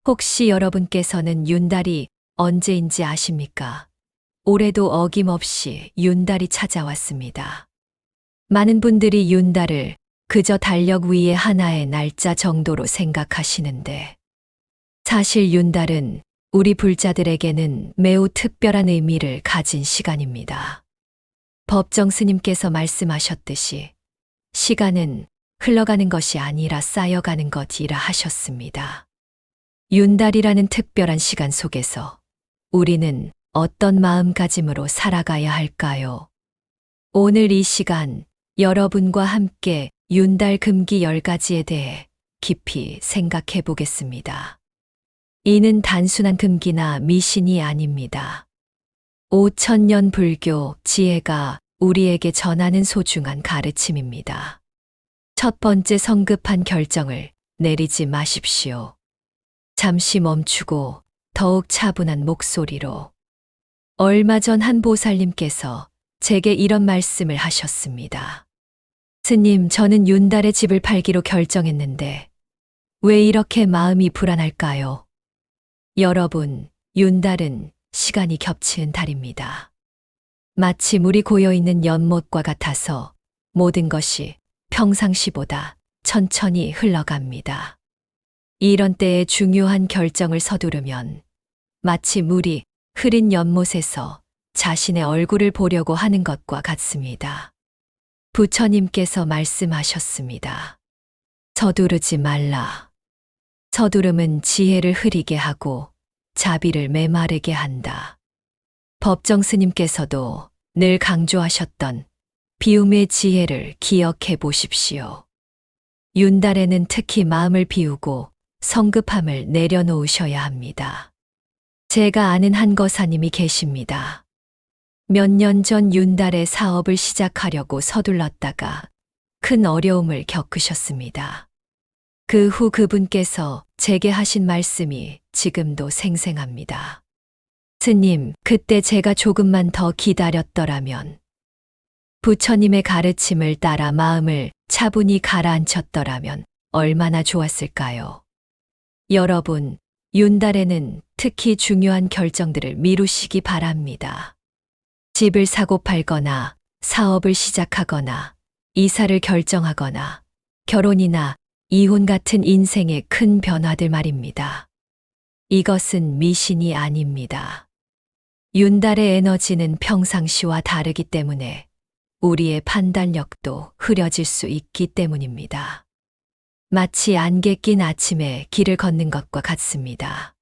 혹시 여러분께서는 윤달이 언제인지 아십니까? 올해도 어김없이 윤달이 찾아왔습니다. 많은 분들이 윤달을 그저 달력 위의 하나의 날짜 정도로 생각하시는데, 사실 윤달은 우리 불자들에게는 매우 특별한 의미를 가진 시간입니다. 법정 스님께서 말씀하셨듯이 시간은 흘러가는 것이 아니라 쌓여가는 것이라 하셨습니다. 윤달이라는 특별한 시간 속에서 우리는 어떤 마음가짐으로 살아가야 할까요? 오늘 이 시간 여러분과 함께 윤달 금기 10가지에 대해 깊이 생각해 보겠습니다. 이는 단순한 금기나 미신이 아닙니다. 5000년 불교 지혜가 우리에게 전하는 소중한 가르침입니다. 첫 번째, 성급한 결정을 내리지 마십시오. 잠시 멈추고 더욱 차분한 목소리로. 얼마 전 한 보살님께서 제게 이런 말씀을 하셨습니다. 스님, 저는 윤달에 집을 팔기로 결정했는데 왜 이렇게 마음이 불안할까요? 여러분, 윤달은 시간이 겹치는 달입니다. 마치 물이 고여있는 연못과 같아서 모든 것이 평상시보다 천천히 흘러갑니다. 이런 때에 중요한 결정을 서두르면 마치 물이 흐린 연못에서 자신의 얼굴을 보려고 하는 것과 같습니다. 부처님께서 말씀하셨습니다. 서두르지 말라. 서두름은 지혜를 흐리게 하고 자비를 메마르게 한다. 법정 스님께서도 늘 강조하셨던 비움의 지혜를 기억해 보십시오. 윤달에는 특히 마음을 비우고 성급함을 내려놓으셔야 합니다. 제가 아는 한 거사님이 계십니다. 몇 년 전 윤달에 사업을 시작하려고 서둘렀다가 큰 어려움을 겪으셨습니다. 그 후 그분께서 제게 하신 말씀이 지금도 생생합니다. 스님, 그때 제가 조금만 더 기다렸더라면, 부처님의 가르침을 따라 마음을 차분히 가라앉혔더라면 얼마나 좋았을까요? 여러분, 윤달에는 특히 중요한 결정들을 미루시기 바랍니다. 집을 사고 팔거나 사업을 시작하거나 이사를 결정하거나 결혼이나 이혼 같은 인생의 큰 변화들 말입니다. 이것은 미신이 아닙니다. 윤달의 에너지는 평상시와 다르기 때문에 우리의 판단력도 흐려질 수 있기 때문입니다. 마치 안개 낀 아침에 길을 걷는 것과 같습니다.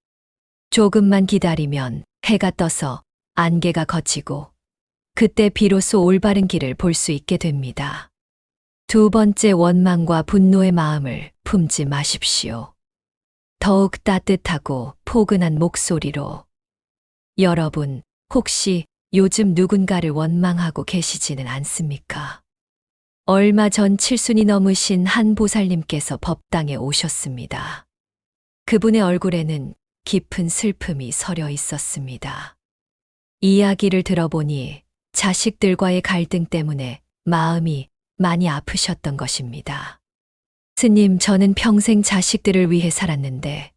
조금만 기다리면 해가 떠서 안개가 걷히고 그때 비로소 올바른 길을 볼 수 있게 됩니다. 두 번째, 원망과 분노의 마음을 품지 마십시오. 더욱 따뜻하고 포근한 목소리로. 여러분, 혹시 요즘 누군가를 원망하고 계시지는 않습니까? 얼마 전 칠순이 넘으신 한 보살님께서 법당에 오셨습니다. 그분의 얼굴에는 깊은 슬픔이 서려 있었습니다. 이야기를 들어보니 자식들과의 갈등 때문에 마음이 많이 아프셨던 것입니다. 스님, 저는 평생 자식들을 위해 살았는데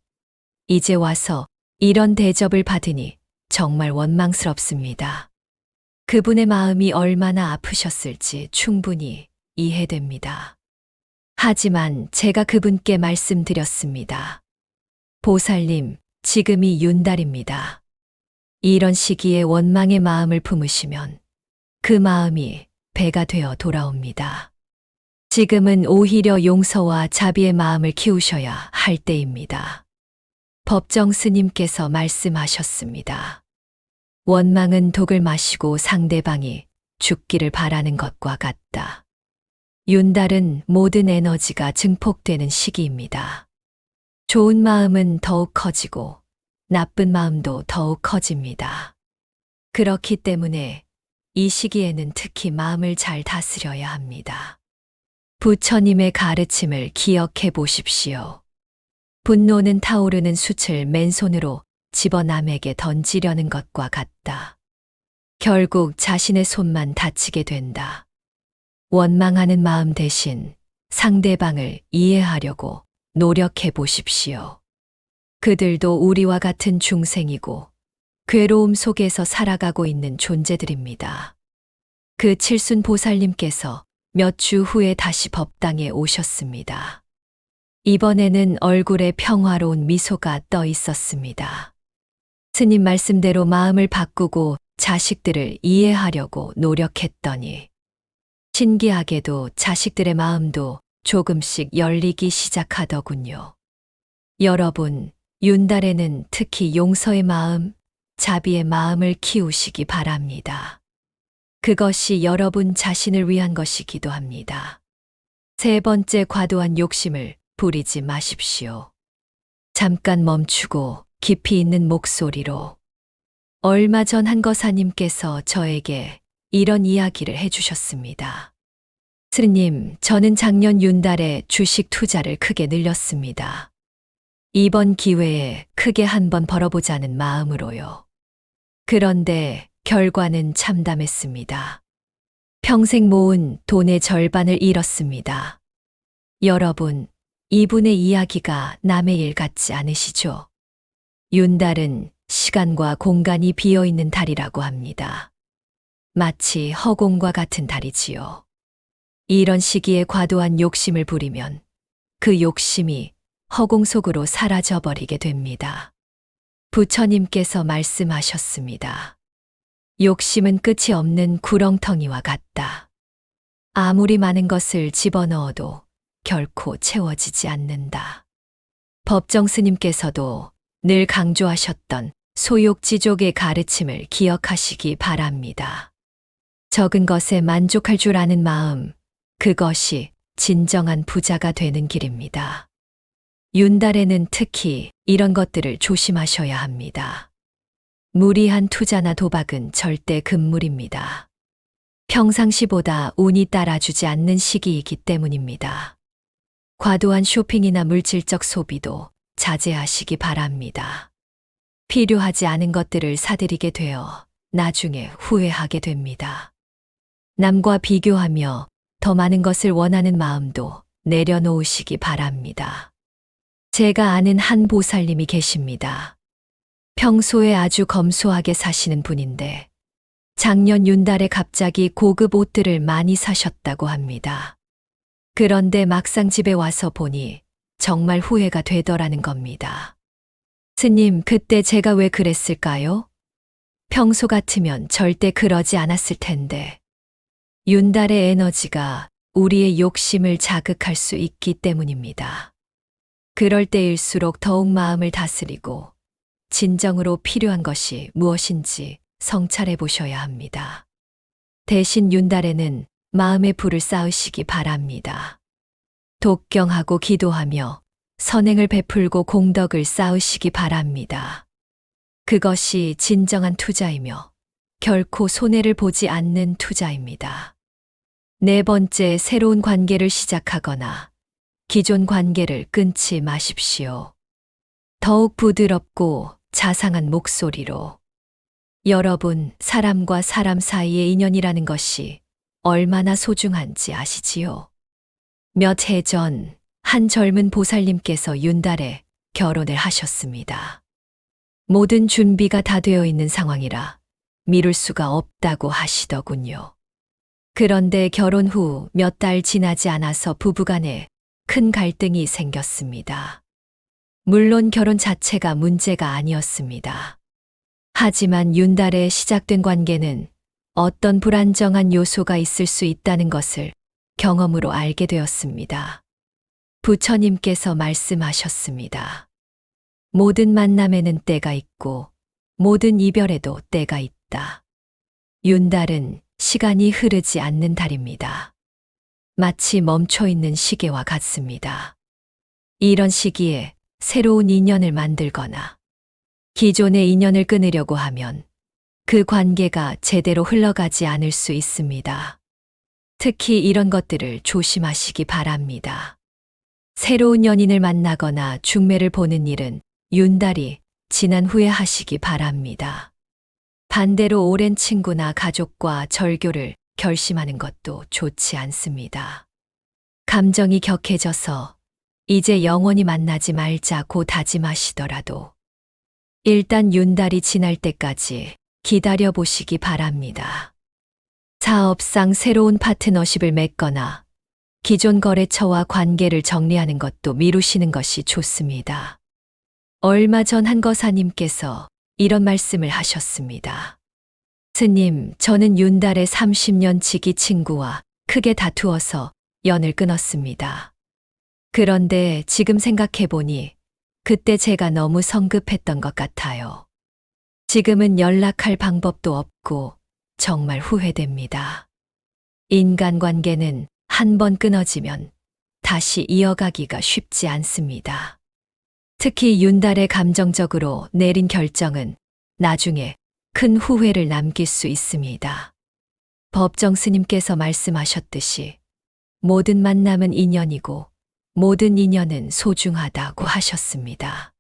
이제 와서 이런 대접을 받으니 정말 원망스럽습니다. 그분의 마음이 얼마나 아프셨을지 충분히 이해됩니다. 하지만 제가 그분께 말씀드렸습니다. 보살님, 지금이 윤달입니다. 이런 시기에 원망의 마음을 품으시면 그 마음이 배가 되어 돌아옵니다. 지금은 오히려 용서와 자비의 마음을 키우셔야 할 때입니다. 법정 스님께서 말씀하셨습니다. 원망은 독을 마시고 상대방이 죽기를 바라는 것과 같다. 윤달은 모든 에너지가 증폭되는 시기입니다. 좋은 마음은 더욱 커지고 나쁜 마음도 더욱 커집니다. 그렇기 때문에 이 시기에는 특히 마음을 잘 다스려야 합니다. 부처님의 가르침을 기억해 보십시오. 분노는 타오르는 숯을 맨손으로 집어 남에게 던지려는 것과 같다. 결국 자신의 손만 다치게 된다. 원망하는 마음 대신 상대방을 이해하려고 노력해 보십시오. 그들도 우리와 같은 중생이고 괴로움 속에서 살아가고 있는 존재들입니다. 그 칠순 보살님께서 몇 주 후에 다시 법당에 오셨습니다. 이번에는 얼굴에 평화로운 미소가 떠 있었습니다. 스님 말씀대로 마음을 바꾸고 자식들을 이해하려고 노력했더니 신기하게도 자식들의 마음도 조금씩 열리기 시작하더군요. 여러분, 윤달에는 특히 용서의 마음, 자비의 마음을 키우시기 바랍니다. 그것이 여러분 자신을 위한 것이기도 합니다. 세 번째, 과도한 욕심을 부리지 마십시오. 잠깐 멈추고 깊이 있는 목소리로 얼마 전 한 거사님께서 저에게 이런 이야기를 해주셨습니다. 스님, 저는 작년 윤달에 주식 투자를 크게 늘렸습니다. 이번 기회에 크게 한번 벌어보자는 마음으로요. 그런데 결과는 참담했습니다. 평생 모은 돈의 절반을 잃었습니다. 여러분, 이분의 이야기가 남의 일 같지 않으시죠? 윤달은 시간과 공간이 비어있는 달이라고 합니다. 마치 허공과 같은 달이지요. 이런 시기에 과도한 욕심을 부리면 그 욕심이 허공 속으로 사라져버리게 됩니다. 부처님께서 말씀하셨습니다. 욕심은 끝이 없는 구렁텅이와 같다. 아무리 많은 것을 집어넣어도 결코 채워지지 않는다. 법정 스님께서도 늘 강조하셨던 소욕지족의 가르침을 기억하시기 바랍니다. 적은 것에 만족할 줄 아는 마음, 그것이 진정한 부자가 되는 길입니다. 윤달에는 특히 이런 것들을 조심하셔야 합니다. 무리한 투자나 도박은 절대 금물입니다. 평상시보다 운이 따라주지 않는 시기이기 때문입니다. 과도한 쇼핑이나 물질적 소비도 자제하시기 바랍니다. 필요하지 않은 것들을 사들이게 되어 나중에 후회하게 됩니다. 남과 비교하며 더 많은 것을 원하는 마음도 내려놓으시기 바랍니다. 제가 아는 한 보살님이 계십니다. 평소에 아주 검소하게 사시는 분인데 작년 윤달에 갑자기 고급 옷들을 많이 사셨다고 합니다. 그런데 막상 집에 와서 보니 정말 후회가 되더라는 겁니다. 스님, 그때 제가 왜 그랬을까요? 평소 같으면 절대 그러지 않았을 텐데. 윤달의 에너지가 우리의 욕심을 자극할 수 있기 때문입니다. 그럴 때일수록 더욱 마음을 다스리고 진정으로 필요한 것이 무엇인지 성찰해 보셔야 합니다. 대신 윤달에는 마음의 불을 쌓으시기 바랍니다. 독경하고 기도하며 선행을 베풀고 공덕을 쌓으시기 바랍니다. 그것이 진정한 투자이며 결코 손해를 보지 않는 투자입니다. 네 번째, 새로운 관계를 시작하거나 기존 관계를 끊지 마십시오. 더욱 부드럽고 자상한 목소리로 여러분, 사람과 사람 사이의 인연이라는 것이 얼마나 소중한지 아시지요? 몇 해 전 한 젊은 보살님께서 윤달에 결혼을 하셨습니다. 모든 준비가 다 되어 있는 상황이라 미룰 수가 없다고 하시더군요. 그런데 결혼 후 몇 달 지나지 않아서 부부간에 큰 갈등이 생겼습니다. 물론 결혼 자체가 문제가 아니었습니다. 하지만 윤달에 시작된 관계는 어떤 불안정한 요소가 있을 수 있다는 것을 경험으로 알게 되었습니다. 부처님께서 말씀하셨습니다. 모든 만남에는 때가 있고 모든 이별에도 때가 있다. 윤달은 시간이 흐르지 않는 달입니다. 마치 멈춰있는 시계와 같습니다. 이런 시기에 새로운 인연을 만들거나 기존의 인연을 끊으려고 하면 그 관계가 제대로 흘러가지 않을 수 있습니다. 특히 이런 것들을 조심하시기 바랍니다. 새로운 연인을 만나거나 중매를 보는 일은 윤달이 지난 후에 하시기 바랍니다. 반대로 오랜 친구나 가족과 절교를 결심하는 것도 좋지 않습니다. 감정이 격해져서 이제 영원히 만나지 말자고 다짐하시더라도 일단 윤달이 지날 때까지 기다려 보시기 바랍니다. 사업상 새로운 파트너십을 맺거나 기존 거래처와 관계를 정리하는 것도 미루시는 것이 좋습니다. 얼마 전 한 거사님께서 이런 말씀을 하셨습니다. 스님, 저는 윤달의 30년 지기 친구와 크게 다투어서 연을 끊었습니다. 그런데 지금 생각해보니 그때 제가 너무 성급했던 것 같아요. 지금은 연락할 방법도 없고 정말 후회됩니다. 인간관계는 한 번 끊어지면 다시 이어가기가 쉽지 않습니다. 특히 윤달의 감정적으로 내린 결정은 나중에 큰 후회를 남길 수 있습니다. 법정 스님께서 말씀하셨듯이 모든 만남은 인연이고 모든 인연은 소중하다고 하셨습니다.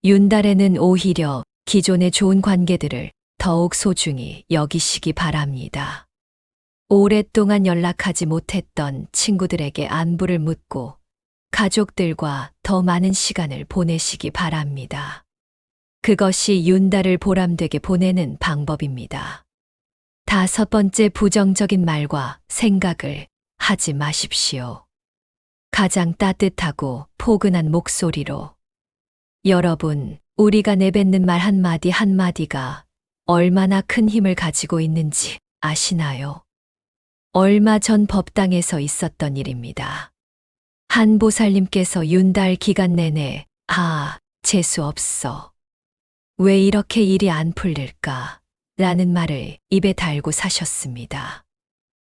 윤달에는 오히려 기존의 좋은 관계들을 더욱 소중히 여기시기 바랍니다. 오랫동안 연락하지 못했던 친구들에게 안부를 묻고 가족들과 더 많은 시간을 보내시기 바랍니다. 그것이 윤달을 보람되게 보내는 방법입니다. 5번째, 부정적인 말과 생각을 하지 마십시오. 가장 따뜻하고 포근한 목소리로 여러분, 우리가 내뱉는 말 한마디 한마디가 얼마나 큰 힘을 가지고 있는지 아시나요? 얼마 전 법당에서 있었던 일입니다. 한 보살님께서 윤달 기간 내내 재수 없어. 왜 이렇게 일이 안 풀릴까? 라는 말을 입에 달고 사셨습니다.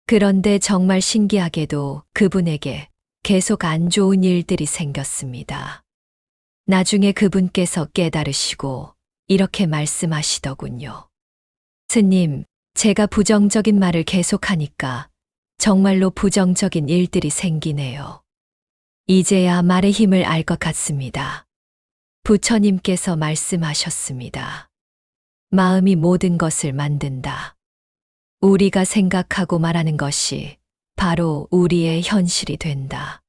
그런데 정말 신기하게도 그분에게 계속 안 좋은 일들이 생겼습니다. 나중에 그분께서 깨달으시고 이렇게 말씀하시더군요. 스님, 제가 부정적인 말을 계속하니까 정말로 부정적인 일들이 생기네요. 이제야 말의 힘을 알 것 같습니다. 부처님께서 말씀하셨습니다. 마음이 모든 것을 만든다. 우리가 생각하고 말하는 것이 바로 우리의 현실이 된다.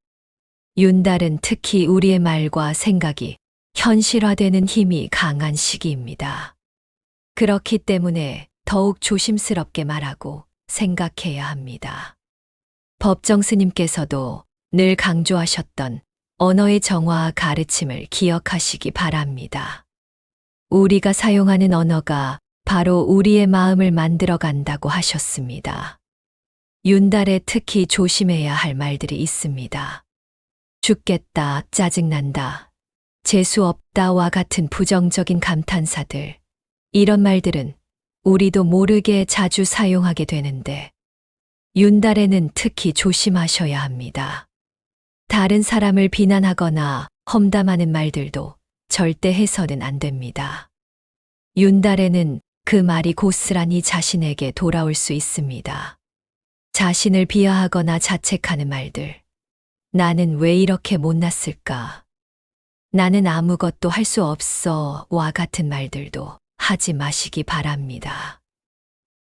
윤달은 특히 우리의 말과 생각이 현실화되는 힘이 강한 시기입니다. 그렇기 때문에 더욱 조심스럽게 말하고 생각해야 합니다. 법정 스님께서도 늘 강조하셨던 언어의 정화와 가르침을 기억하시기 바랍니다. 우리가 사용하는 언어가 바로 우리의 마음을 만들어 간다고 하셨습니다. 윤달에 특히 조심해야 할 말들이 있습니다. 죽겠다, 짜증난다, 재수 없다와 같은 부정적인 감탄사들. 이런 말들은 우리도 모르게 자주 사용하게 되는데 윤달에는 특히 조심하셔야 합니다. 다른 사람을 비난하거나 험담하는 말들도 절대 해서는 안 됩니다. 윤달에는 그 말이 고스란히 자신에게 돌아올 수 있습니다. 자신을 비하하거나 자책하는 말들. 나는 왜 이렇게 못났을까? 나는 아무것도 할 수 없어 와 같은 말들도 하지 마시기 바랍니다.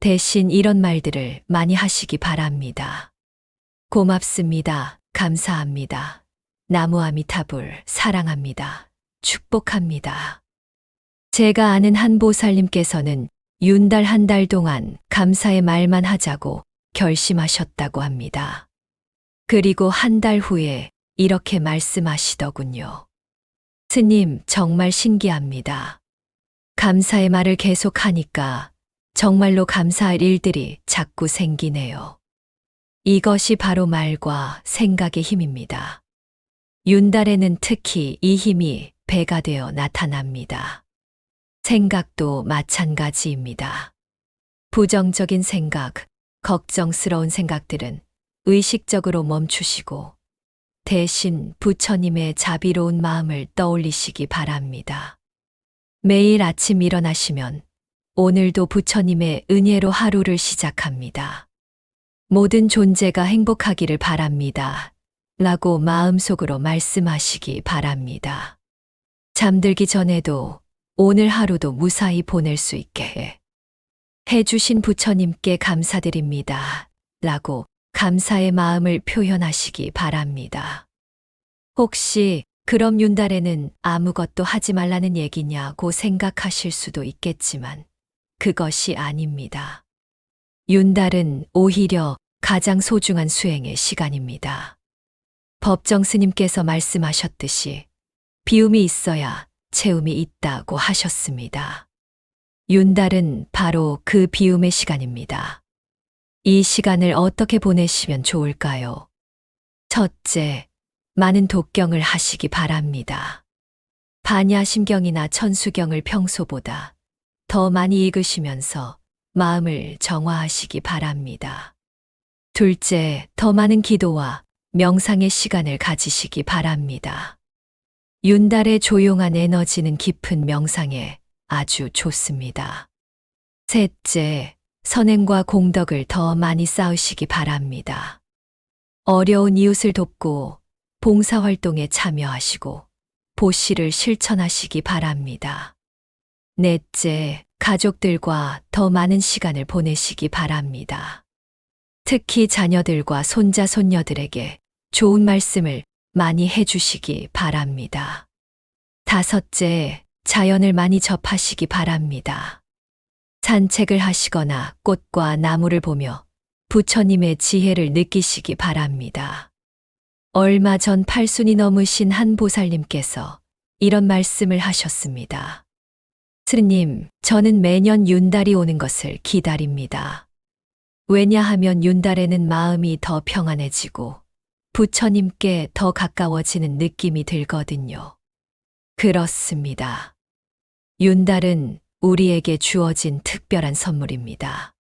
대신 이런 말들을 많이 하시기 바랍니다. 고맙습니다. 감사합니다. 나무아미타불 사랑합니다. 축복합니다. 제가 아는 한 보살님께서는 윤달 한 달 동안 감사의 말만 하자고 결심하셨다고 합니다. 그리고 한 달 후에 이렇게 말씀하시더군요. 스님, 정말 신기합니다. 감사의 말을 계속하니까 정말로 감사할 일들이 자꾸 생기네요. 이것이 바로 말과 생각의 힘입니다. 윤달에는 특히 이 힘이 배가 되어 나타납니다. 생각도 마찬가지입니다. 부정적인 생각, 걱정스러운 생각들은 의식적으로 멈추시고 대신 부처님의 자비로운 마음을 떠올리시기 바랍니다. 매일 아침 일어나시면 오늘도 부처님의 은혜로 하루를 시작합니다. 모든 존재가 행복하기를 바랍니다. 라고 마음속으로 말씀하시기 바랍니다. 잠들기 전에도 오늘 하루도 무사히 보낼 수 있게 해주신 부처님께 감사드립니다. 라고 감사의 마음을 표현하시기 바랍니다. 혹시 그럼 윤달에는 아무것도 하지 말라는 얘기냐고 생각하실 수도 있겠지만 그것이 아닙니다. 윤달은 오히려 가장 소중한 수행의 시간입니다. 법정 스님께서 말씀하셨듯이 비움이 있어야 채움이 있다고 하셨습니다. 윤달은 바로 그 비움의 시간입니다. 이 시간을 어떻게 보내시면 좋을까요? 첫째, 많은 독경을 하시기 바랍니다. 반야심경이나 천수경을 평소보다 더 많이 읽으시면서 마음을 정화하시기 바랍니다. 둘째, 더 많은 기도와 명상의 시간을 가지시기 바랍니다. 윤달의 조용한 에너지는 깊은 명상에 아주 좋습니다. 셋째, 선행과 공덕을 더 많이 쌓으시기 바랍니다. 어려운 이웃을 돕고 봉사활동에 참여하시고 보시를 실천하시기 바랍니다. 넷째, 가족들과 더 많은 시간을 보내시기 바랍니다. 특히 자녀들과 손자, 손녀들에게 좋은 말씀을 많이 해주시기 바랍니다. 다섯째, 자연을 많이 접하시기 바랍니다. 산책을 하시거나 꽃과 나무를 보며 부처님의 지혜를 느끼시기 바랍니다. 얼마 전 8순이 넘으신 한 보살님께서 이런 말씀을 하셨습니다. 스님, 저는 매년 윤달이 오는 것을 기다립니다. 왜냐하면 윤달에는 마음이 더 평안해지고 부처님께 더 가까워지는 느낌이 들거든요. 그렇습니다. 윤달은 우리에게 주어진 특별한 선물입니다.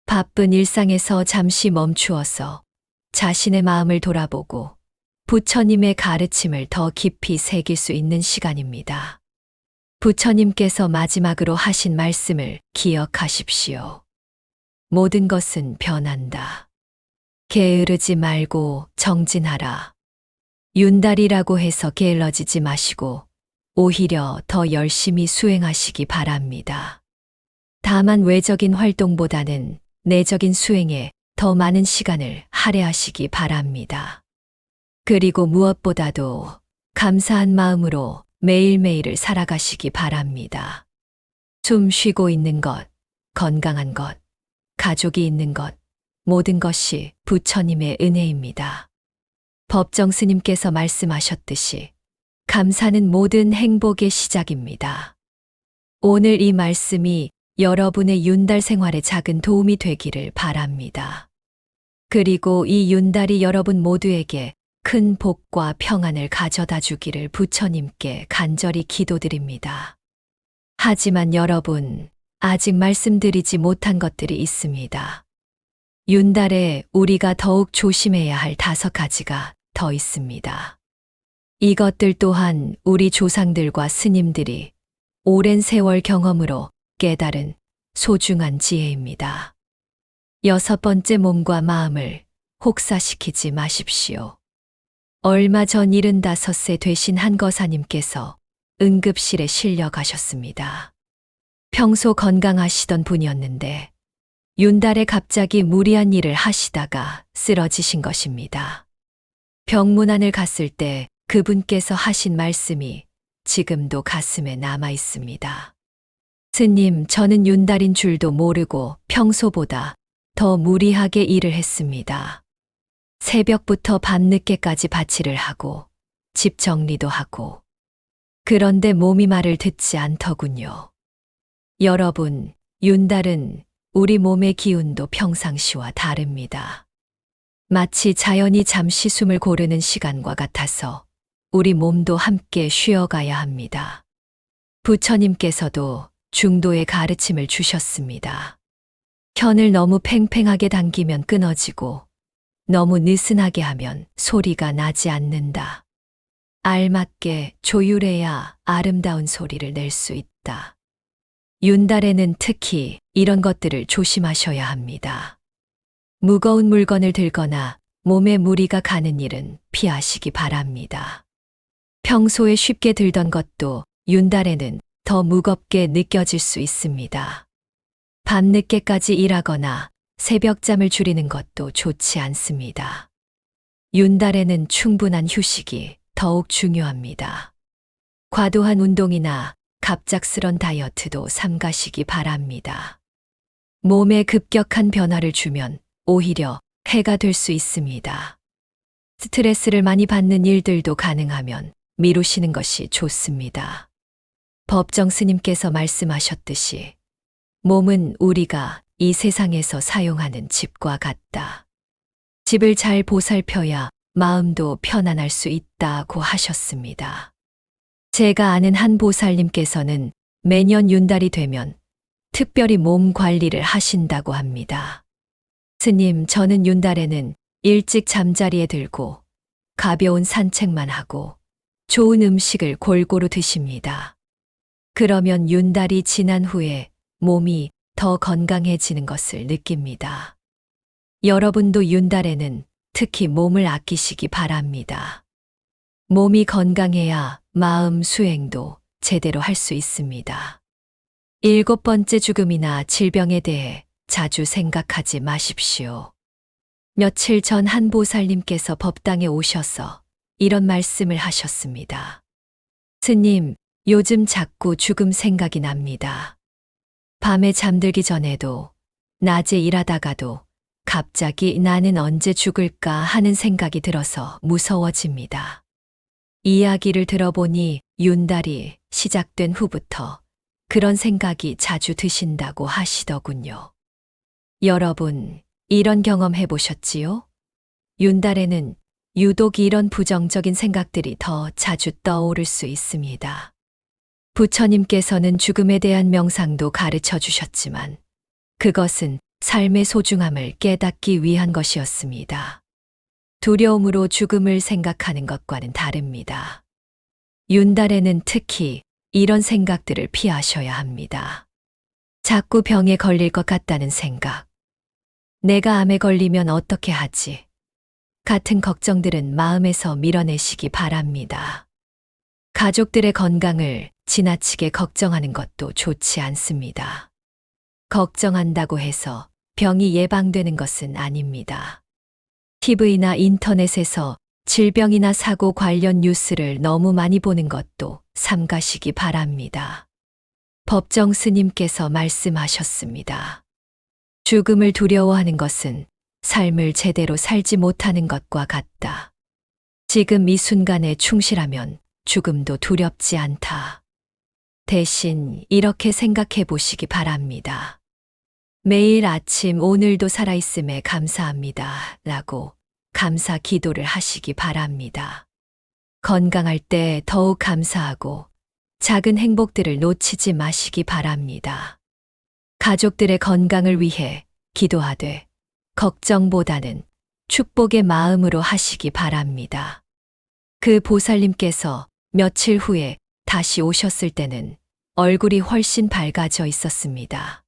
바쁜 일상에서 잠시 멈추어서 자신의 마음을 돌아보고 부처님의 가르침을 더 깊이 새길 수 있는 시간입니다. 부처님께서 마지막으로 하신 말씀을 기억하십시오. 모든 것은 변한다. 게으르지 말고 정진하라. 윤달이라고 해서 게을러지지 마시고 오히려 더 열심히 수행하시기 바랍니다. 다만 외적인 활동보다는 내적인 수행에 더 많은 시간을 할애하시기 바랍니다. 그리고 무엇보다도 감사한 마음으로 매일매일을 살아가시기 바랍니다. 숨 쉬고 있는 것, 건강한 것, 가족이 있는 것, 모든 것이 부처님의 은혜입니다. 법정 스님께서 말씀하셨듯이 감사는 모든 행복의 시작입니다. 오늘 이 말씀이 여러분의 윤달 생활에 작은 도움이 되기를 바랍니다. 그리고 이 윤달이 여러분 모두에게 큰 복과 평안을 가져다 주기를 부처님께 간절히 기도드립니다. 하지만 여러분, 아직 말씀드리지 못한 것들이 있습니다. 윤달에 우리가 더욱 조심해야 할 5가지가 더 있습니다. 이것들 또한 우리 조상들과 스님들이 오랜 세월 경험으로 깨달은 소중한 지혜입니다. 6번째, 몸과 마음을 혹사시키지 마십시오. 얼마 전 75세 되신 한 거사님께서 응급실에 실려 가셨습니다. 평소 건강하시던 분이었는데 윤달에 갑자기 무리한 일을 하시다가 쓰러지신 것입니다. 병문안을 갔을 때 그분께서 하신 말씀이 지금도 가슴에 남아 있습니다. 스님, 저는 윤달인 줄도 모르고 평소보다 더 무리하게 일을 했습니다. 새벽부터 밤늦게까지 밭일을 하고 집 정리도 하고 그런데 몸이 말을 듣지 않더군요. 여러분, 윤달은 우리 몸의 기운도 평상시와 다릅니다. 마치 자연이 잠시 숨을 고르는 시간과 같아서 우리 몸도 함께 쉬어가야 합니다. 부처님께서도 중도의 가르침을 주셨습니다. 혀를 너무 팽팽하게 당기면 끊어지고 너무 느슨하게 하면 소리가 나지 않는다. 알맞게 조율해야 아름다운 소리를 낼 수 있다. 윤달에는 특히 이런 것들을 조심하셔야 합니다. 무거운 물건을 들거나 몸에 무리가 가는 일은 피하시기 바랍니다. 평소에 쉽게 들던 것도 윤달에는 더 무겁게 느껴질 수 있습니다. 밤늦게까지 일하거나 새벽잠을 줄이는 것도 좋지 않습니다. 윤달에는 충분한 휴식이 더욱 중요합니다. 과도한 운동이나 갑작스런 다이어트도 삼가시기 바랍니다. 몸에 급격한 변화를 주면 오히려 해가 될 수 있습니다. 스트레스를 많이 받는 일들도 가능하면 미루시는 것이 좋습니다. 법정 스님께서 말씀하셨듯이 몸은 우리가 이 세상에서 사용하는 집과 같다. 집을 잘 보살펴야 마음도 편안할 수 있다고 하셨습니다. 제가 아는 한 보살님께서는 매년 윤달이 되면 특별히 몸 관리를 하신다고 합니다. 스님, 저는 윤달에는 일찍 잠자리에 들고 가벼운 산책만 하고 좋은 음식을 골고루 드십니다. 그러면 윤달이 지난 후에 몸이 더 건강해지는 것을 느낍니다. 여러분도 윤달에는 특히 몸을 아끼시기 바랍니다. 몸이 건강해야 마음 수행도 제대로 할 수 있습니다. 7번째, 죽음이나 질병에 대해 자주 생각하지 마십시오. 며칠 전 한 보살님께서 법당에 오셔서 이런 말씀을 하셨습니다. 스님, 요즘 자꾸 죽음 생각이 납니다. 밤에 잠들기 전에도, 낮에 일하다가도 갑자기 나는 언제 죽을까 하는 생각이 들어서 무서워집니다. 이야기를 들어보니 윤달이 시작된 후부터 그런 생각이 자주 드신다고 하시더군요. 여러분, 이런 경험 해보셨지요? 윤달에는 유독 이런 부정적인 생각들이 더 자주 떠오를 수 있습니다. 부처님께서는 죽음에 대한 명상도 가르쳐 주셨지만 그것은 삶의 소중함을 깨닫기 위한 것이었습니다. 두려움으로 죽음을 생각하는 것과는 다릅니다. 윤달에는 특히 이런 생각들을 피하셔야 합니다. 자꾸 병에 걸릴 것 같다는 생각, 내가 암에 걸리면 어떻게 하지? 같은 걱정들은 마음에서 밀어내시기 바랍니다. 가족들의 건강을 지나치게 걱정하는 것도 좋지 않습니다. 걱정한다고 해서 병이 예방되는 것은 아닙니다. TV나 인터넷에서 질병이나 사고 관련 뉴스를 너무 많이 보는 것도 삼가시기 바랍니다. 법정 스님께서 말씀하셨습니다. 죽음을 두려워하는 것은 삶을 제대로 살지 못하는 것과 같다. 지금 이 순간에 충실하면 죽음도 두렵지 않다. 대신 이렇게 생각해 보시기 바랍니다. 매일 아침 오늘도 살아있음에 감사합니다 라고 감사 기도를 하시기 바랍니다. 건강할 때 더욱 감사하고 작은 행복들을 놓치지 마시기 바랍니다. 가족들의 건강을 위해 기도하되 걱정보다는 축복의 마음으로 하시기 바랍니다. 그 보살님께서 며칠 후에 다시 오셨을 때는 얼굴이 훨씬 밝아져 있었습니다.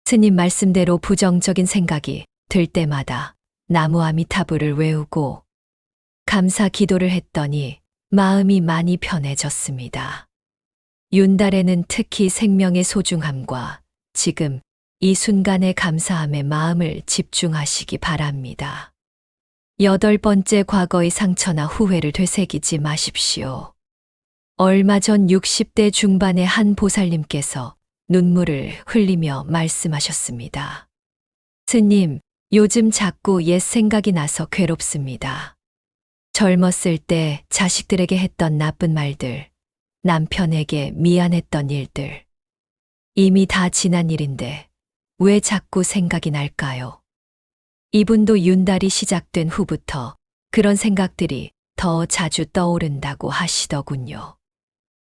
스님 말씀대로 부정적인 생각이 들 때마다 나무 아미타불을 외우고 감사 기도를 했더니 마음이 많이 편해졌습니다. 윤달에는 특히 생명의 소중함과 지금 이 순간의 감사함에 마음을 집중하시기 바랍니다. 8번째, 과거의 상처나 후회를 되새기지 마십시오. 얼마 전 60대 중반의 한 보살님께서 눈물을 흘리며 말씀하셨습니다. 스님, 요즘 자꾸 옛 생각이 나서 괴롭습니다. 젊었을 때 자식들에게 했던 나쁜 말들, 남편에게 미안했던 일들. 이미 다 지난 일인데 왜 자꾸 생각이 날까요? 이분도 윤달이 시작된 후부터 그런 생각들이 더 자주 떠오른다고 하시더군요.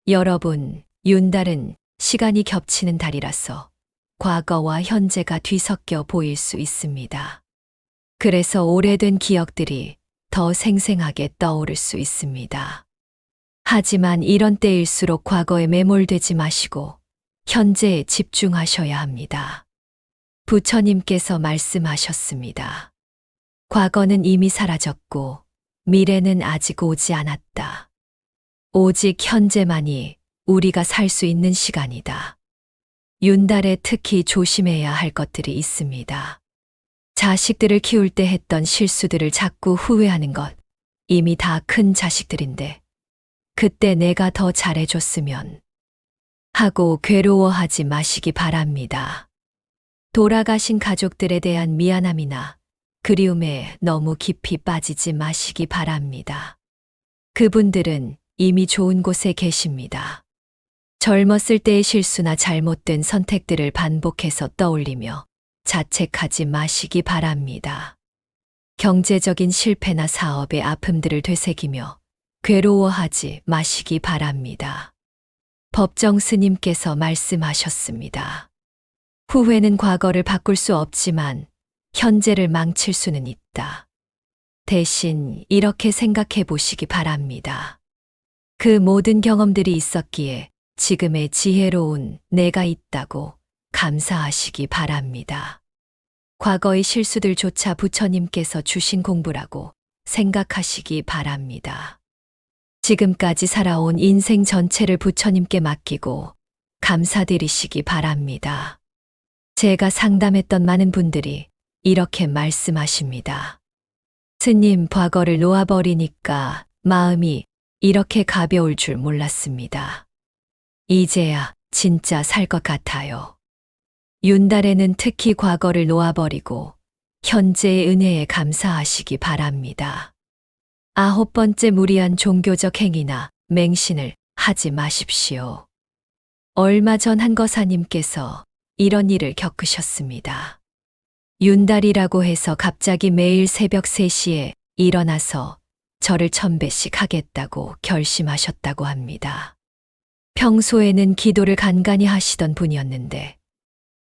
여러분, 윤달은 시간이 겹치는 달이라서 과거와 현재가 뒤섞여 보일 수 있습니다. 그래서 오래된 기억들이 더 생생하게 떠오를 수 있습니다. 하지만 이런 때일수록 과거에 매몰되지 마시고 현재에 집중하셔야 합니다. 부처님께서 말씀하셨습니다. 과거는 이미 사라졌고 미래는 아직 오지 않았다. 오직 현재만이 우리가 살 수 있는 시간이다. 윤달에 특히 조심해야 할 것들이 있습니다. 자식들을 키울 때 했던 실수들을 자꾸 후회하는 것, 이미 다 큰 자식들인데 그때 내가 더 잘해줬으면 하고 괴로워하지 마시기 바랍니다. 돌아가신 가족들에 대한 미안함이나 그리움에 너무 깊이 빠지지 마시기 바랍니다. 그분들은 이미 좋은 곳에 계십니다. 젊었을 때의 실수나 잘못된 선택들을 반복해서 떠올리며 자책하지 마시기 바랍니다. 경제적인 실패나 사업의 아픔들을 되새기며 괴로워하지 마시기 바랍니다. 법정 스님께서 말씀하셨습니다. 후회는 과거를 바꿀 수 없지만 현재를 망칠 수는 있다. 대신 이렇게 생각해 보시기 바랍니다. 그 모든 경험들이 있었기에 지금의 지혜로운 내가 있다고 감사하시기 바랍니다. 과거의 실수들조차 부처님께서 주신 공부라고 생각하시기 바랍니다. 지금까지 살아온 인생 전체를 부처님께 맡기고 감사드리시기 바랍니다. 제가 상담했던 많은 분들이 이렇게 말씀하십니다. 스님, 과거를 놓아버리니까 마음이 이렇게 가벼울 줄 몰랐습니다. 이제야 진짜 살 것 같아요. 윤달에는 특히 과거를 놓아버리고 현재의 은혜에 감사하시기 바랍니다. 9번째, 무리한 종교적 행위나 맹신을 하지 마십시오. 얼마 전 한 거사님께서 이런 일을 겪으셨습니다. 윤달이라고 해서 갑자기 매일 새벽 3시에 일어나서 절을 1000배씩 하겠다고 결심하셨다고 합니다. 평소에는 기도를 간간히 하시던 분이었는데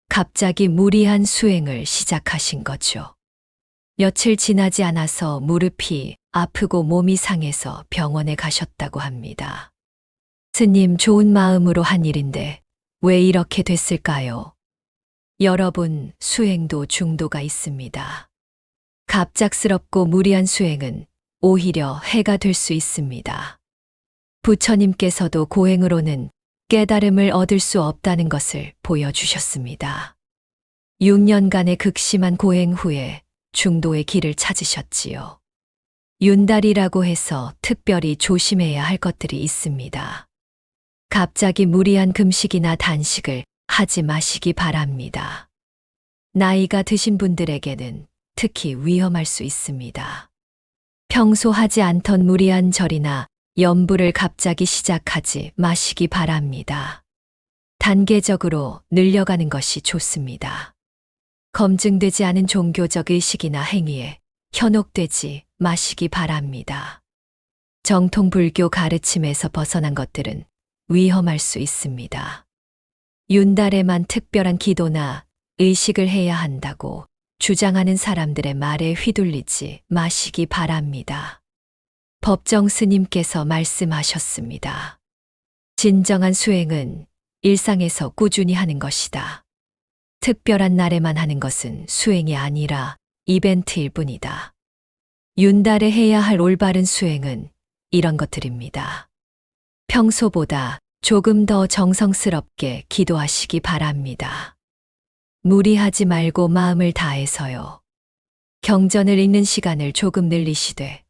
갑자기 무리한 수행을 시작하신 거죠. 며칠 지나지 않아서 무릎이 아프고 몸이 상해서 병원에 가셨다고 합니다. 스님, 좋은 마음으로 한 일인데 왜 이렇게 됐을까요? 여러분, 수행도 중도가 있습니다. 갑작스럽고 무리한 수행은 오히려 해가 될 수 있습니다. 부처님께서도 고행으로는 깨달음을 얻을 수 없다는 것을 보여주셨습니다. 6년간의 극심한 고행 후에 중도의 길을 찾으셨지요. 윤달이라고 해서 특별히 조심해야 할 것들이 있습니다. 갑자기 무리한 금식이나 단식을 하지 마시기 바랍니다. 나이가 드신 분들에게는 특히 위험할 수 있습니다. 평소 하지 않던 무리한 절이나 염불을 갑자기 시작하지 마시기 바랍니다. 단계적으로 늘려가는 것이 좋습니다. 검증되지 않은 종교적 의식이나 행위에 현혹되지 마시기 바랍니다. 정통 불교 가르침에서 벗어난 것들은 위험할 수 있습니다. 윤달에만 특별한 기도나 의식을 해야 한다고 주장하는 사람들의 말에 휘둘리지 마시기 바랍니다. 법정 스님께서 말씀하셨습니다. 진정한 수행은 일상에서 꾸준히 하는 것이다. 특별한 날에만 하는 것은 수행이 아니라 이벤트일 뿐이다. 윤달에 해야 할 올바른 수행은 이런 것들입니다. 평소보다 조금 더 정성스럽게 기도하시기 바랍니다. 무리하지 말고 마음을 다해서요. 경전을 읽는 시간을 조금 늘리시되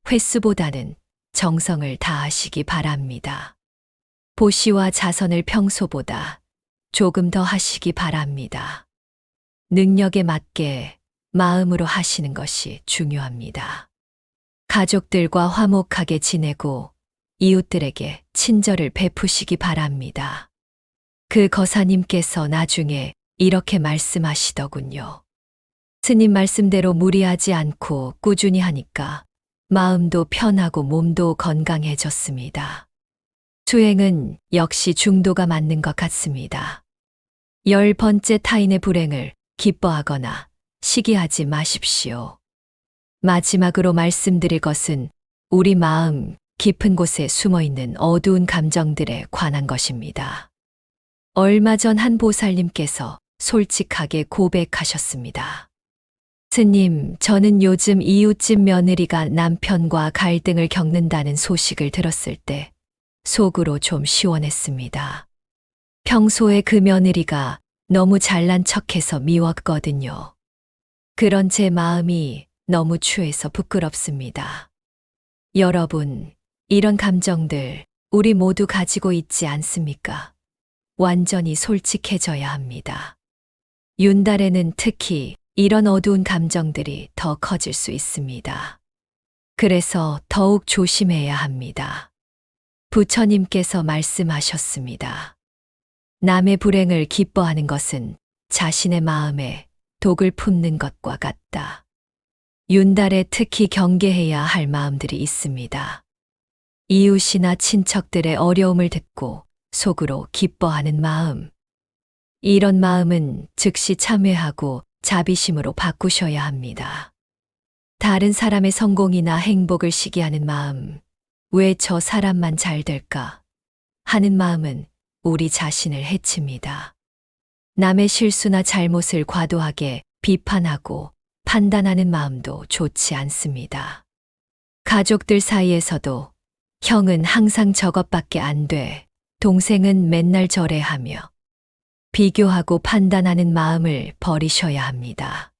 횟수보다는 정성을 다하시기 바랍니다. 보시와 자선을 평소보다 조금 더 하시기 바랍니다. 능력에 맞게 마음으로 하시는 것이 중요합니다. 가족들과 화목하게 지내고 이웃들에게 친절을 베푸시기 바랍니다. 그 거사님께서 나중에 이렇게 말씀하시더군요. 스님 말씀대로 무리하지 않고 꾸준히 하니까 마음도 편하고 몸도 건강해졌습니다. 수행은 역시 중도가 맞는 것 같습니다. 10번째, 타인의 불행을 기뻐하거나 시기하지 마십시오. 마지막으로 말씀드릴 것은 우리 마음 깊은 곳에 숨어있는 어두운 감정들에 관한 것입니다. 얼마 전 한 보살님께서 솔직하게 고백하셨습니다. 스님, 저는 요즘 이웃집 며느리가 남편과 갈등을 겪는다는 소식을 들었을 때 속으로 좀 시원했습니다. 평소에 그 며느리가 너무 잘난 척해서 미웠거든요. 그런 제 마음이 너무 추해서 부끄럽습니다. 여러분, 이런 감정들 우리 모두 가지고 있지 않습니까? 완전히 솔직해져야 합니다. 윤달에는 특히 이런 어두운 감정들이 더 커질 수 있습니다. 그래서 더욱 조심해야 합니다. 부처님께서 말씀하셨습니다. 남의 불행을 기뻐하는 것은 자신의 마음에 독을 품는 것과 같다. 윤달에 특히 경계해야 할 마음들이 있습니다. 이웃이나 친척들의 어려움을 듣고 속으로 기뻐하는 마음. 이런 마음은 즉시 참회하고 자비심으로 바꾸셔야 합니다. 다른 사람의 성공이나 행복을 시기하는 마음, 왜 저 사람만 잘 될까 하는 마음은 우리 자신을 해칩니다. 남의 실수나 잘못을 과도하게 비판하고 판단하는 마음도 좋지 않습니다. 가족들 사이에서도 형은 항상 저것밖에 안 돼, 동생은 맨날 저래 하며 비교하고 판단하는 마음을 버리셔야 합니다.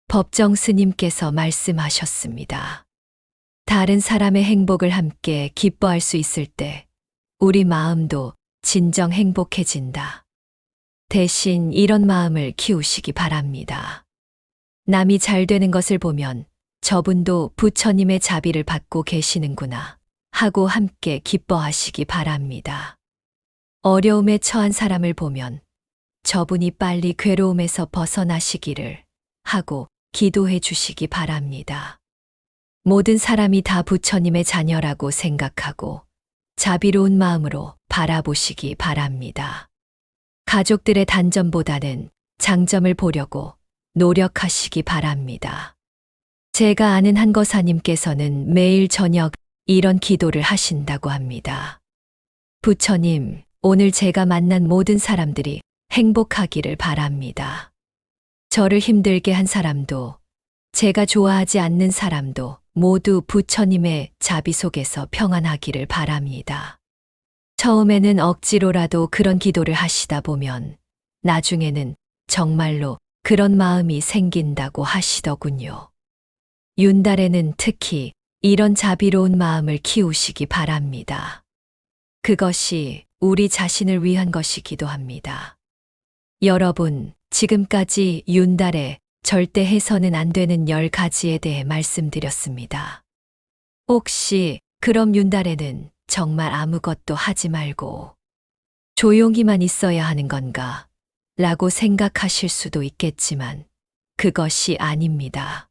법정 스님께서 말씀하셨습니다. 다른 사람의 행복을 함께 기뻐할 수 있을 때 우리 마음도 진정 행복해진다. 대신 이런 마음을 키우시기 바랍니다. 남이 잘 되는 것을 보면 저분도 부처님의 자비를 받고 계시는구나 하고 함께 기뻐하시기 바랍니다. 어려움에 처한 사람을 보면 저분이 빨리 괴로움에서 벗어나시기를 하고 기도해 주시기 바랍니다. 모든 사람이 다 부처님의 자녀라고 생각하고 자비로운 마음으로 바라보시기 바랍니다. 가족들의 단점보다는 장점을 보려고 노력하시기 바랍니다. 제가 아는 한 거사님께서는 매일 저녁 이런 기도를 하신다고 합니다. 부처님, 오늘 제가 만난 모든 사람들이 행복하기를 바랍니다. 저를 힘들게 한 사람도, 제가 좋아하지 않는 사람도 모두 부처님의 자비 속에서 평안하기를 바랍니다. 처음에는 억지로라도 그런 기도를 하시다 보면 나중에는 정말로 그런 마음이 생긴다고 하시더군요. 윤달에는 특히 이런 자비로운 마음을 키우시기 바랍니다. 그것이 우리 자신을 위한 것이기도 합니다. 여러분, 지금까지 윤달에 절대 해서는 안 되는 10가지에 대해 말씀드렸습니다. 혹시 그럼 윤달에는 정말 아무것도 하지 말고 조용히만 있어야 하는 건가? 라고 생각하실 수도 있겠지만 그것이 아닙니다.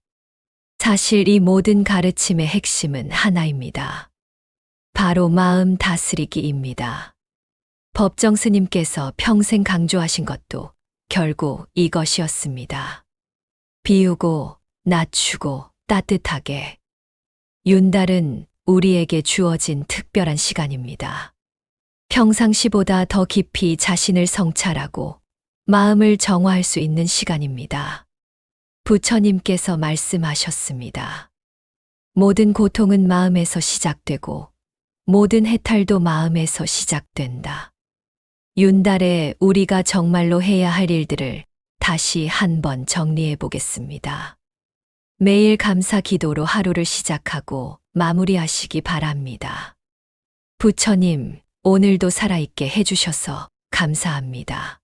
사실 이 모든 가르침의 핵심은 하나입니다. 바로 마음 다스리기입니다. 법정 스님께서 평생 강조하신 것도 결국 이것이었습니다. 비우고, 낮추고, 따뜻하게. 윤달은 우리에게 주어진 특별한 시간입니다. 평상시보다 더 깊이 자신을 성찰하고 마음을 정화할 수 있는 시간입니다. 부처님께서 말씀하셨습니다. 모든 고통은 마음에서 시작되고 모든 해탈도 마음에서 시작된다. 윤달에 우리가 정말로 해야 할 일들을 다시 한번 정리해 보겠습니다. 매일 감사 기도로 하루를 시작하고 마무리하시기 바랍니다. 부처님, 오늘도 살아있게 해주셔서 감사합니다.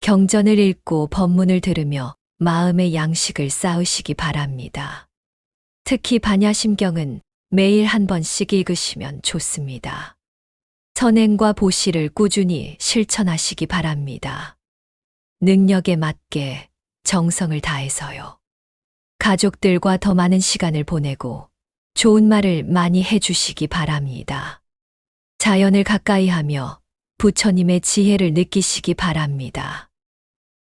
경전을 읽고 법문을 들으며 마음의 양식을 쌓으시기 바랍니다. 특히 반야심경은 매일 한 번씩 읽으시면 좋습니다. 선행과 보시를 꾸준히 실천하시기 바랍니다. 능력에 맞게 정성을 다해서요. 가족들과 더 많은 시간을 보내고 좋은 말을 많이 해주시기 바랍니다. 자연을 가까이 하며 부처님의 지혜를 느끼시기 바랍니다.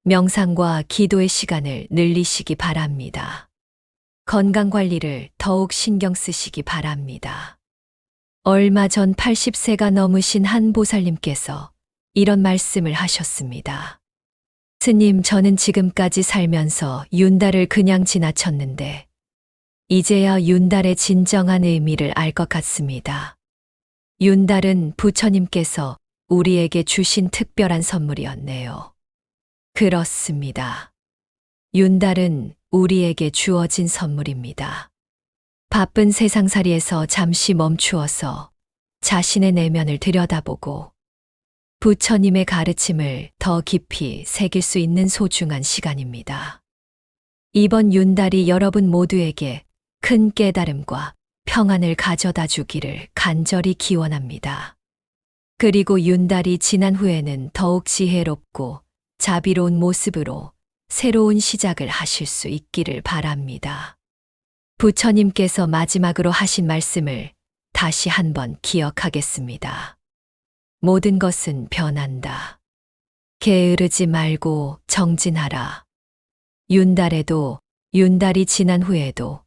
명상과 기도의 시간을 늘리시기 바랍니다. 건강 관리를 더욱 신경 쓰시기 바랍니다. 얼마 전 80세가 넘으신 한 보살님께서 이런 말씀을 하셨습니다. 스님, 저는 지금까지 살면서 윤달을 그냥 지나쳤는데 이제야 윤달의 진정한 의미를 알 것 같습니다. 윤달은 부처님께서 우리에게 주신 특별한 선물이었네요. 그렇습니다. 윤달은 우리에게 주어진 선물입니다. 바쁜 세상살이에서 잠시 멈추어서 자신의 내면을 들여다보고 부처님의 가르침을 더 깊이 새길 수 있는 소중한 시간입니다. 이번 윤달이 여러분 모두에게 큰 깨달음과 평안을 가져다 주기를 간절히 기원합니다. 그리고 윤달이 지난 후에는 더욱 지혜롭고 자비로운 모습으로 새로운 시작을 하실 수 있기를 바랍니다. 부처님께서 마지막으로 하신 말씀을 다시 한번 기억하겠습니다. 모든 것은 변한다. 게으르지 말고 정진하라. 윤달에도 윤달이 지난 후에도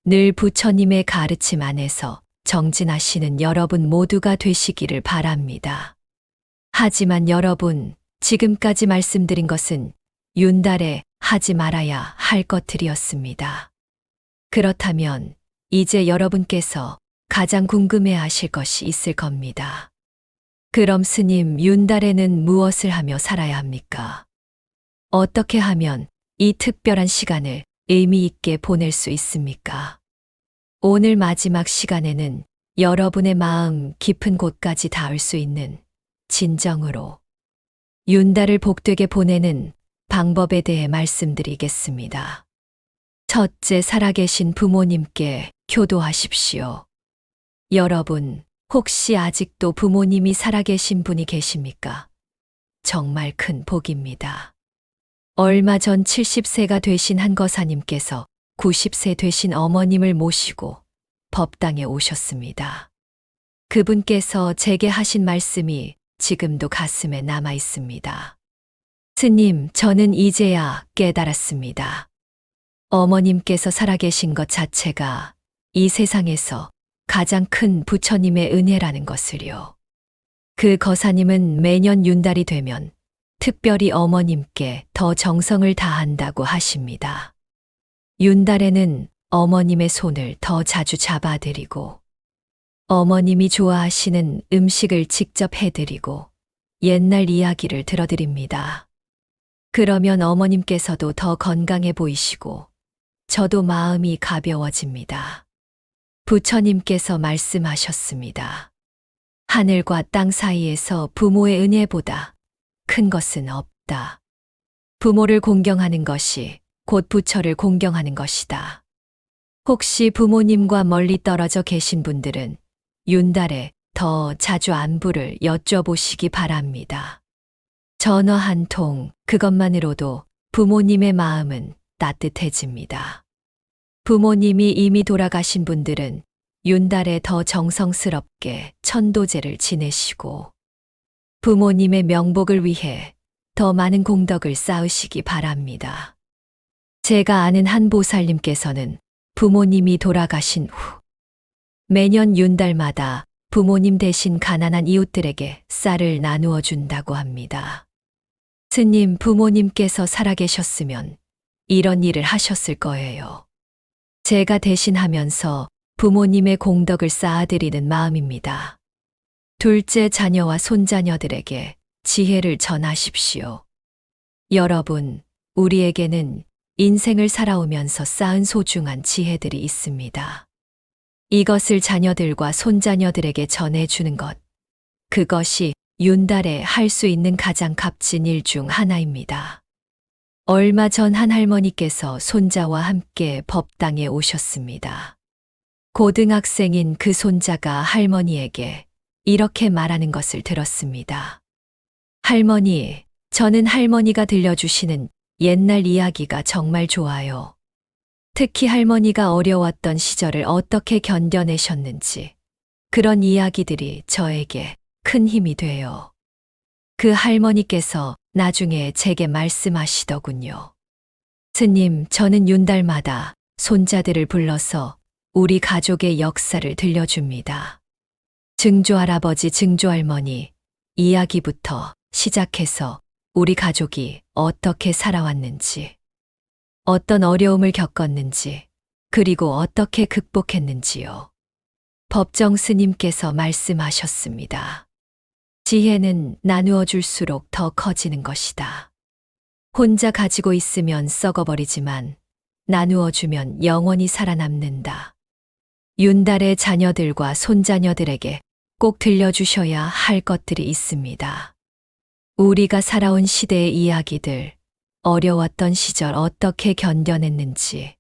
늘 부처님의 가르침 안에서 정진하시는 여러분 모두가 되시기를 바랍니다. 하지만 여러분, 지금까지 말씀드린 것은 윤달에 하지 말아야 할 것들이었습니다. 그렇다면 이제 여러분께서 가장 궁금해 하실 것이 있을 겁니다. 그럼 스님, 윤달에는 무엇을 하며 살아야 합니까? 어떻게 하면 이 특별한 시간을 의미 있게 보낼 수 있습니까? 오늘 마지막 시간에는 여러분의 마음 깊은 곳까지 닿을 수 있는 진정으로 윤달을 복되게 보내는 방법에 대해 말씀드리겠습니다. 첫째, 살아계신 부모님께 효도하십시오. 여러분, 혹시 아직도 부모님이 살아계신 분이 계십니까? 정말 큰 복입니다. 얼마 전 70세가 되신 한 거사님께서 90세 되신 어머님을 모시고 법당에 오셨습니다. 그분께서 제게 하신 말씀이 지금도 가슴에 남아 있습니다. 스님, 저는 이제야 깨달았습니다. 어머님께서 살아계신 것 자체가 이 세상에서 가장 큰 부처님의 은혜라는 것을요. 그 거사님은 매년 윤달이 되면 특별히 어머님께 더 정성을 다한다고 하십니다. 윤달에는 어머님의 손을 더 자주 잡아드리고 어머님이 좋아하시는 음식을 직접 해드리고 옛날 이야기를 들어드립니다. 그러면 어머님께서도 더 건강해 보이시고 저도 마음이 가벼워집니다. 부처님께서 말씀하셨습니다. 하늘과 땅 사이에서 부모의 은혜보다 큰 것은 없다. 부모를 공경하는 것이 곧 부처를 공경하는 것이다. 혹시 부모님과 멀리 떨어져 계신 분들은 윤달에 더 자주 안부를 여쭤보시기 바랍니다. 전화 한 통, 그것만으로도 부모님의 마음은 따뜻해집니다. 부모님이 이미 돌아가신 분들은 윤달에 더 정성스럽게 천도제를 지내시고 부모님의 명복을 위해 더 많은 공덕을 쌓으시기 바랍니다. 제가 아는 한 보살님께서는 부모님이 돌아가신 후 매년 윤달마다 부모님 대신 가난한 이웃들에게 쌀을 나누어 준다고 합니다. 스님, 부모님께서 살아계셨으면 이런 일을 하셨을 거예요. 제가 대신하면서 부모님의 공덕을 쌓아드리는 마음입니다. 둘째, 자녀와 손자녀들에게 지혜를 전하십시오. 여러분, 우리에게는 인생을 살아오면서 쌓은 소중한 지혜들이 있습니다. 이것을 자녀들과 손자녀들에게 전해주는 것, 그것이 윤달에 할 수 있는 가장 값진 일 중 하나입니다. 얼마 전 한 할머니께서 손자와 함께 법당에 오셨습니다. 고등학생인 그 손자가 할머니에게 이렇게 말하는 것을 들었습니다. 할머니, 저는 할머니가 들려주시는 옛날 이야기가 정말 좋아요. 특히 할머니가 어려웠던 시절을 어떻게 견뎌내셨는지 그런 이야기들이 저에게 큰 힘이 돼요. 그 할머니께서 나중에 제게 말씀하시더군요. 스님, 저는 윤달마다 손자들을 불러서 우리 가족의 역사를 들려줍니다. 증조할아버지, 증조할머니 이야기부터 시작해서 우리 가족이 어떻게 살아왔는지, 어떤 어려움을 겪었는지, 그리고 어떻게 극복했는지요. 법정 스님께서 말씀하셨습니다. 지혜는 나누어 줄수록 더 커지는 것이다. 혼자 가지고 있으면 썩어버리지만 나누어 주면 영원히 살아남는다. 윤달의 자녀들과 손자녀들에게 꼭 들려주셔야 할 것들이 있습니다. 우리가 살아온 시대의 이야기들, 어려웠던 시절 어떻게 견뎌냈는지,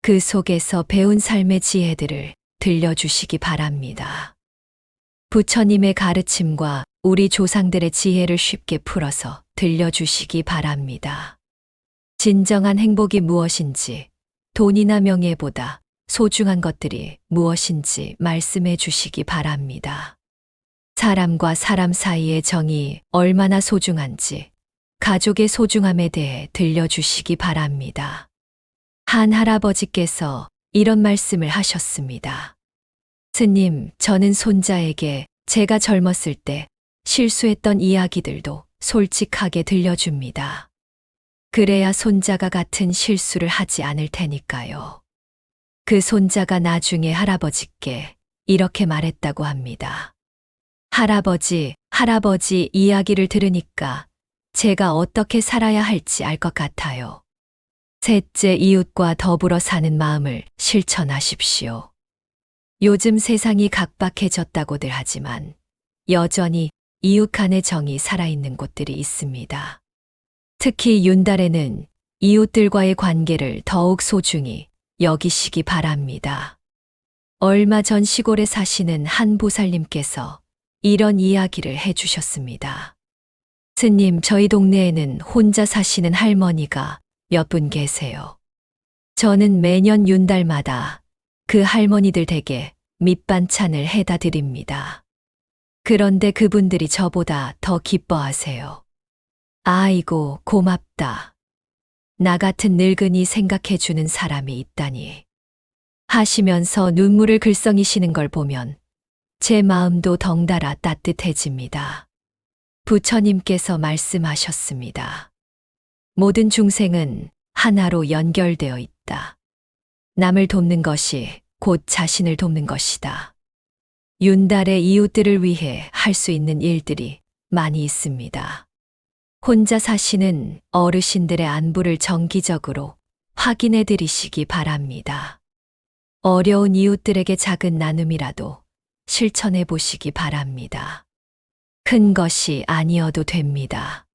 그 속에서 배운 삶의 지혜들을 들려주시기 바랍니다. 부처님의 가르침과 우리 조상들의 지혜를 쉽게 풀어서 들려주시기 바랍니다. 진정한 행복이 무엇인지, 돈이나 명예보다 소중한 것들이 무엇인지 말씀해 주시기 바랍니다. 사람과 사람 사이의 정이 얼마나 소중한지, 가족의 소중함에 대해 들려주시기 바랍니다. 한 할아버지께서 이런 말씀을 하셨습니다. 스님, 저는 손자에게 제가 젊었을 때 실수했던 이야기들도 솔직하게 들려줍니다. 그래야 손자가 같은 실수를 하지 않을 테니까요. 그 손자가 나중에 할아버지께 이렇게 말했다고 합니다. 할아버지 이야기를 들으니까 제가 어떻게 살아야 할지 알 것 같아요. 셋째, 이웃과 더불어 사는 마음을 실천하십시오. 요즘 세상이 각박해졌다고들 하지만 여전히 이웃 간의 정이 살아있는 곳들이 있습니다. 특히 윤달에는 이웃들과의 관계를 더욱 소중히 여기시기 바랍니다. 얼마 전 시골에 사시는 한 보살님께서 이런 이야기를 해주셨습니다. 스님, 저희 동네에는 혼자 사시는 할머니가 몇 분 계세요. 저는 매년 윤달마다 그 할머니들 댁에 밑반찬을 해다 드립니다. 그런데 그분들이 저보다 더 기뻐하세요. 아이고, 고맙다. 나 같은 늙은이 생각해주는 사람이 있다니. 하시면서 눈물을 글썽이시는 걸 보면 제 마음도 덩달아 따뜻해집니다. 부처님께서 말씀하셨습니다. 모든 중생은 하나로 연결되어 있다. 남을 돕는 것이 곧 자신을 돕는 것이다. 윤달의 이웃들을 위해 할 수 있는 일들이 많이 있습니다. 혼자 사시는 어르신들의 안부를 정기적으로 확인해 드리시기 바랍니다. 어려운 이웃들에게 작은 나눔이라도 실천해 보시기 바랍니다. 큰 것이 아니어도 됩니다.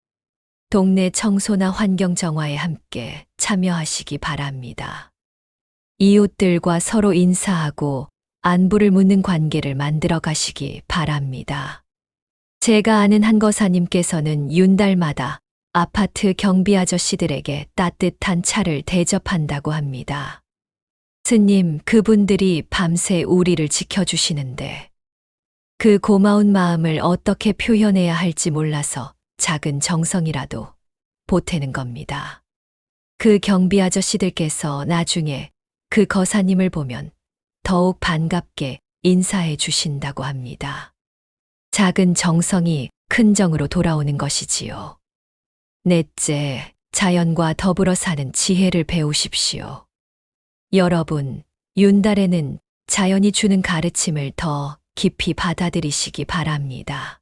동네 청소나 환경 정화에 함께 참여하시기 바랍니다. 이웃들과 서로 인사하고 안부를 묻는 관계를 만들어 가시기 바랍니다. 제가 아는 한 거사님께서는 윤달마다 아파트 경비 아저씨들에게 따뜻한 차를 대접한다고 합니다. 스님, 그분들이 밤새 우리를 지켜주시는데 그 고마운 마음을 어떻게 표현해야 할지 몰라서 작은 정성이라도 보태는 겁니다. 그 경비 아저씨들께서 나중에 그 거사님을 보면 더욱 반갑게 인사해 주신다고 합니다. 작은 정성이 큰 정으로 돌아오는 것이지요. 넷째, 자연과 더불어 사는 지혜를 배우십시오. 여러분, 윤달에는 자연이 주는 가르침을 더 깊이 받아들이시기 바랍니다.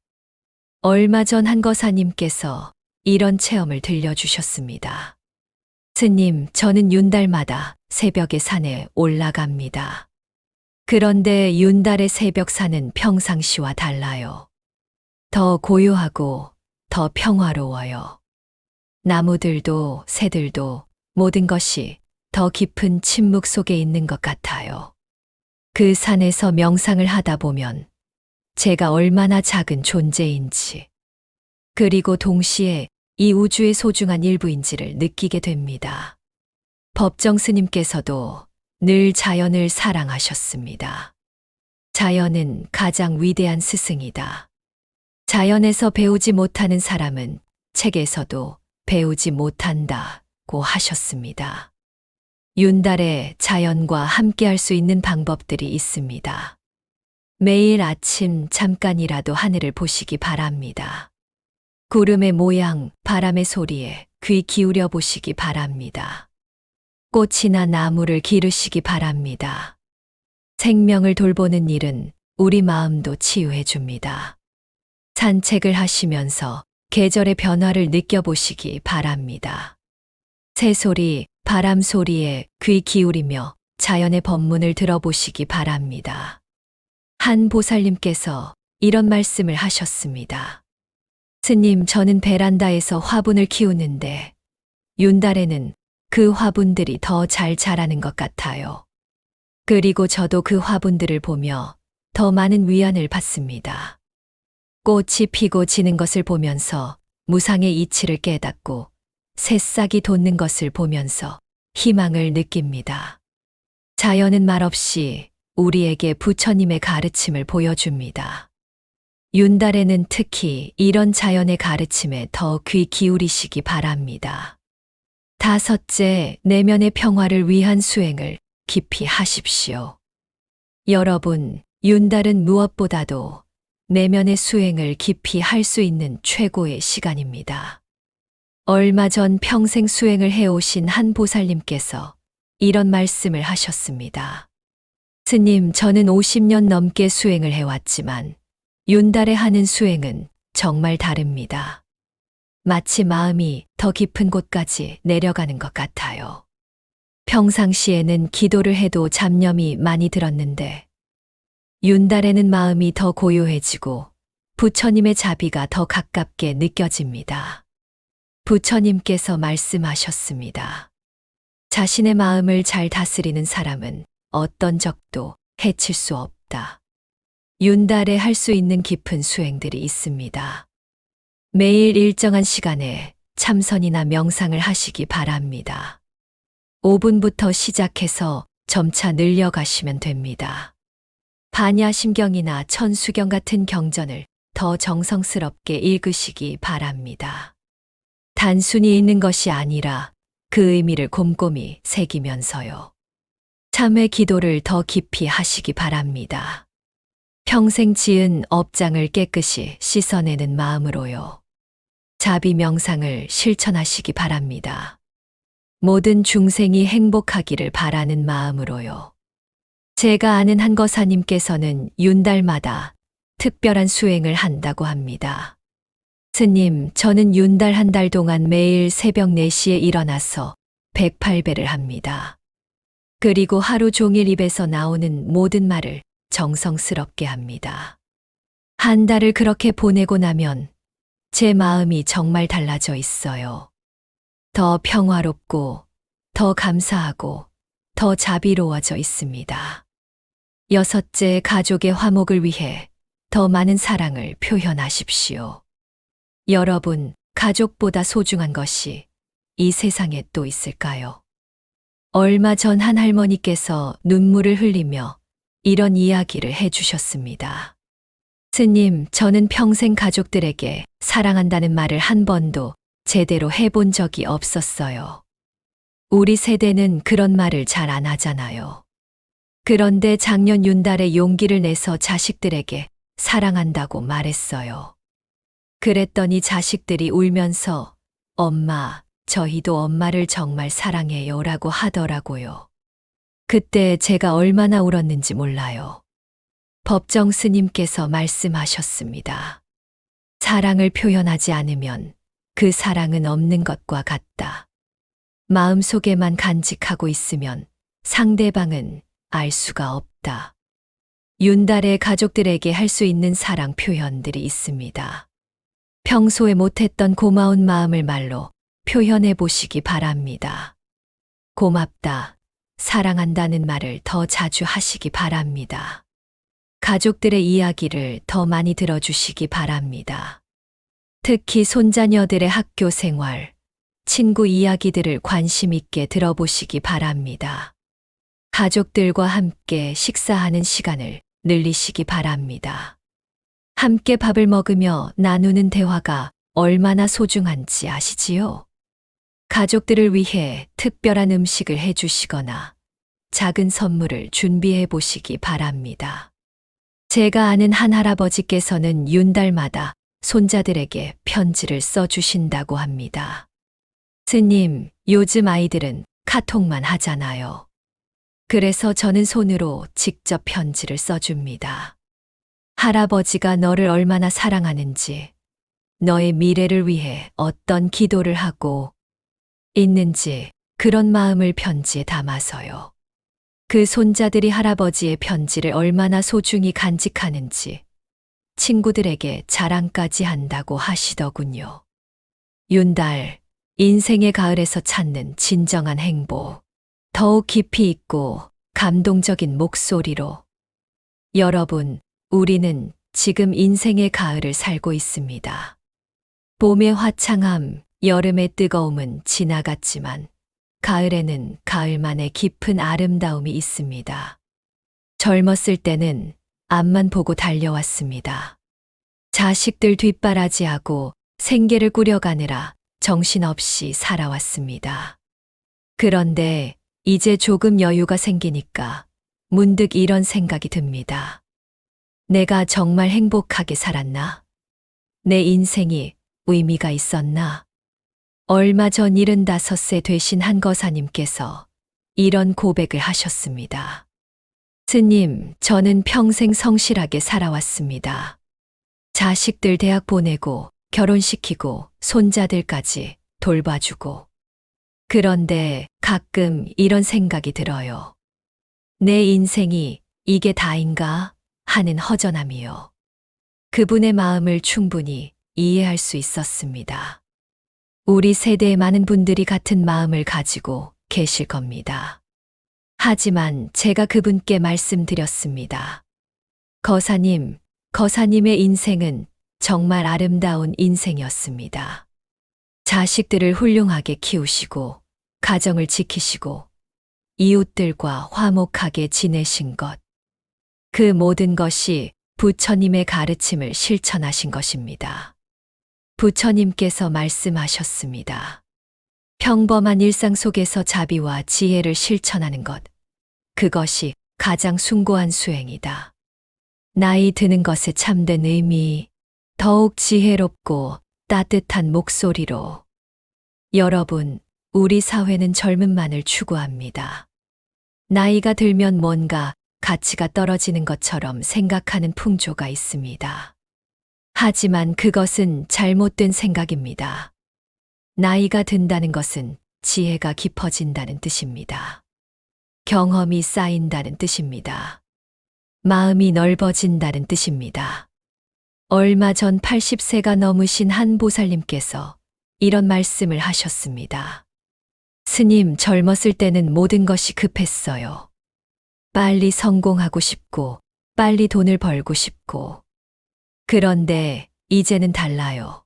얼마 전 한 거사님께서 이런 체험을 들려주셨습니다. 스님, 저는 윤달마다 새벽에 산에 올라갑니다. 그런데 윤달의 새벽산은 평상시와 달라요. 더 고요하고 더 평화로워요. 나무들도 새들도 모든 것이 더 깊은 침묵 속에 있는 것 같아요. 그 산에서 명상을 하다 보면 제가 얼마나 작은 존재인지, 그리고 동시에 이 우주의 소중한 일부인지를 느끼게 됩니다. 법정 스님께서도 늘 자연을 사랑하셨습니다. 자연은 가장 위대한 스승이다. 자연에서 배우지 못하는 사람은 책에서도 배우지 못한다고 하셨습니다. 윤달에 자연과 함께할 수 있는 방법들이 있습니다. 매일 아침 잠깐이라도 하늘을 보시기 바랍니다. 구름의 모양, 바람의 소리에 귀 기울여 보시기 바랍니다. 꽃이나 나무를 기르시기 바랍니다. 생명을 돌보는 일은 우리 마음도 치유해 줍니다. 산책을 하시면서 계절의 변화를 느껴보시기 바랍니다. 새소리, 바람 소리에 귀 기울이며 자연의 법문을 들어보시기 바랍니다. 한 보살님께서 이런 말씀을 하셨습니다. 스님, 저는 베란다에서 화분을 키우는데 윤달에는 그 화분들이 더 잘 자라는 것 같아요. 그리고 저도 그 화분들을 보며 더 많은 위안을 받습니다. 꽃이 피고 지는 것을 보면서 무상의 이치를 깨닫고 새싹이 돋는 것을 보면서 희망을 느낍니다. 자연은 말없이 우리에게 부처님의 가르침을 보여줍니다. 윤달에는 특히 이런 자연의 가르침에 더 귀 기울이시기 바랍니다. 다섯째, 내면의 평화를 위한 수행을 깊이 하십시오. 여러분, 윤달은 무엇보다도 내면의 수행을 깊이 할 수 있는 최고의 시간입니다. 얼마 전 평생 수행을 해오신 한 보살님께서 이런 말씀을 하셨습니다. 스님, 저는 50년 넘게 수행을 해왔지만 윤달에 하는 수행은 정말 다릅니다. 마치 마음이 더 깊은 곳까지 내려가는 것 같아요. 평상시에는 기도를 해도 잡념이 많이 들었는데 윤달에는 마음이 더 고요해지고 부처님의 자비가 더 가깝게 느껴집니다. 부처님께서 말씀하셨습니다. 자신의 마음을 잘 다스리는 사람은 어떤 적도 해칠 수 없다. 윤달에 할 수 있는 깊은 수행들이 있습니다. 매일 일정한 시간에 참선이나 명상을 하시기 바랍니다. 5분부터 시작해서 점차 늘려가시면 됩니다. 반야심경이나 천수경 같은 경전을 더 정성스럽게 읽으시기 바랍니다. 단순히 읽는 것이 아니라 그 의미를 곰곰이 새기면서요. 참회 기도를 더 깊이 하시기 바랍니다. 평생 지은 업장을 깨끗이 씻어내는 마음으로요. 자비 명상을 실천하시기 바랍니다. 모든 중생이 행복하기를 바라는 마음으로요. 제가 아는 한 거사님께서는 윤달마다 특별한 수행을 한다고 합니다. 스님, 저는 윤달 한 달 동안 매일 새벽 4시에 일어나서 108배를 합니다. 그리고 하루 종일 입에서 나오는 모든 말을 정성스럽게 합니다. 한 달을 그렇게 보내고 나면 제 마음이 정말 달라져 있어요. 더 평화롭고, 더 감사하고, 더 자비로워져 있습니다. 여섯째, 가족의 화목을 위해 더 많은 사랑을 표현하십시오. 여러분, 가족보다 소중한 것이 이 세상에 또 있을까요? 얼마 전 한 할머니께서 눈물을 흘리며 이런 이야기를 해주셨습니다. 스님, 저는 평생 가족들에게 사랑한다는 말을 한 번도 제대로 해본 적이 없었어요. 우리 세대는 그런 말을 잘 안 하잖아요. 그런데 작년 윤달에 용기를 내서 자식들에게 사랑한다고 말했어요. 그랬더니 자식들이 울면서 엄마, 저희도 엄마를 정말 사랑해요 라고 하더라고요. 그때 제가 얼마나 울었는지 몰라요. 법정 스님께서 말씀하셨습니다. 사랑을 표현하지 않으면 그 사랑은 없는 것과 같다. 마음속에만 간직하고 있으면 상대방은 알 수가 없다. 윤달에 가족들에게 할 수 있는 사랑 표현들이 있습니다. 평소에 못했던 고마운 마음을 말로 표현해 보시기 바랍니다. 고맙다, 사랑한다는 말을 더 자주 하시기 바랍니다. 가족들의 이야기를 더 많이 들어주시기 바랍니다. 특히 손자녀들의 학교 생활, 친구 이야기들을 관심 있게 들어보시기 바랍니다. 가족들과 함께 식사하는 시간을 늘리시기 바랍니다. 함께 밥을 먹으며 나누는 대화가 얼마나 소중한지 아시지요? 가족들을 위해 특별한 음식을 해주시거나 작은 선물을 준비해 보시기 바랍니다. 제가 아는 한 할아버지께서는 윤달마다 손자들에게 편지를 써주신다고 합니다. 스님, 요즘 아이들은 카톡만 하잖아요. 그래서 저는 손으로 직접 편지를 써줍니다. 할아버지가 너를 얼마나 사랑하는지, 너의 미래를 위해 어떤 기도를 하고 있는지 그런 마음을 편지에 담아서요. 그 손자들이 할아버지의 편지를 얼마나 소중히 간직하는지 친구들에게 자랑까지 한다고 하시더군요. 윤달, 인생의 가을에서 찾는 진정한 행복. 더욱 깊이 있고 감동적인 목소리로. 여러분, 우리는 지금 인생의 가을을 살고 있습니다. 봄의 화창함, 여름의 뜨거움은 지나갔지만 가을에는 가을만의 깊은 아름다움이 있습니다. 젊었을 때는 앞만 보고 달려왔습니다. 자식들 뒷바라지하고 생계를 꾸려가느라 정신없이 살아왔습니다. 그런데 이제 조금 여유가 생기니까 문득 이런 생각이 듭니다. 내가 정말 행복하게 살았나? 내 인생이 의미가 있었나? 얼마 전 75세 되신 한 거사님께서 이런 고백을 하셨습니다. 스님, 저는 평생 성실하게 살아왔습니다. 자식들 대학 보내고 결혼시키고 손자들까지 돌봐주고. 그런데 가끔 이런 생각이 들어요. 내 인생이 이게 다인가 하는 허전함이요. 그분의 마음을 충분히 이해할 수 있었습니다. 우리 세대의 많은 분들이 같은 마음을 가지고 계실 겁니다. 하지만 제가 그분께 말씀드렸습니다. 거사님, 거사님의 인생은 정말 아름다운 인생이었습니다. 자식들을 훌륭하게 키우시고, 가정을 지키시고, 이웃들과 화목하게 지내신 것. 그 모든 것이 부처님의 가르침을 실천하신 것입니다. 부처님께서 말씀하셨습니다. 평범한 일상 속에서 자비와 지혜를 실천하는 것. 그것이 가장 숭고한 수행이다. 나이 드는 것의 참된 의미, 더욱 지혜롭고 따뜻한 목소리로. 여러분, 우리 사회는 젊음만을 추구합니다. 나이가 들면 뭔가 가치가 떨어지는 것처럼 생각하는 풍조가 있습니다. 하지만 그것은 잘못된 생각입니다. 나이가 든다는 것은 지혜가 깊어진다는 뜻입니다. 경험이 쌓인다는 뜻입니다. 마음이 넓어진다는 뜻입니다. 얼마 전 80세가 넘으신 한 보살님께서 이런 말씀을 하셨습니다. 스님, 젊었을 때는 모든 것이 급했어요. 빨리 성공하고 싶고, 빨리 돈을 벌고 싶고. 그런데 이제는 달라요.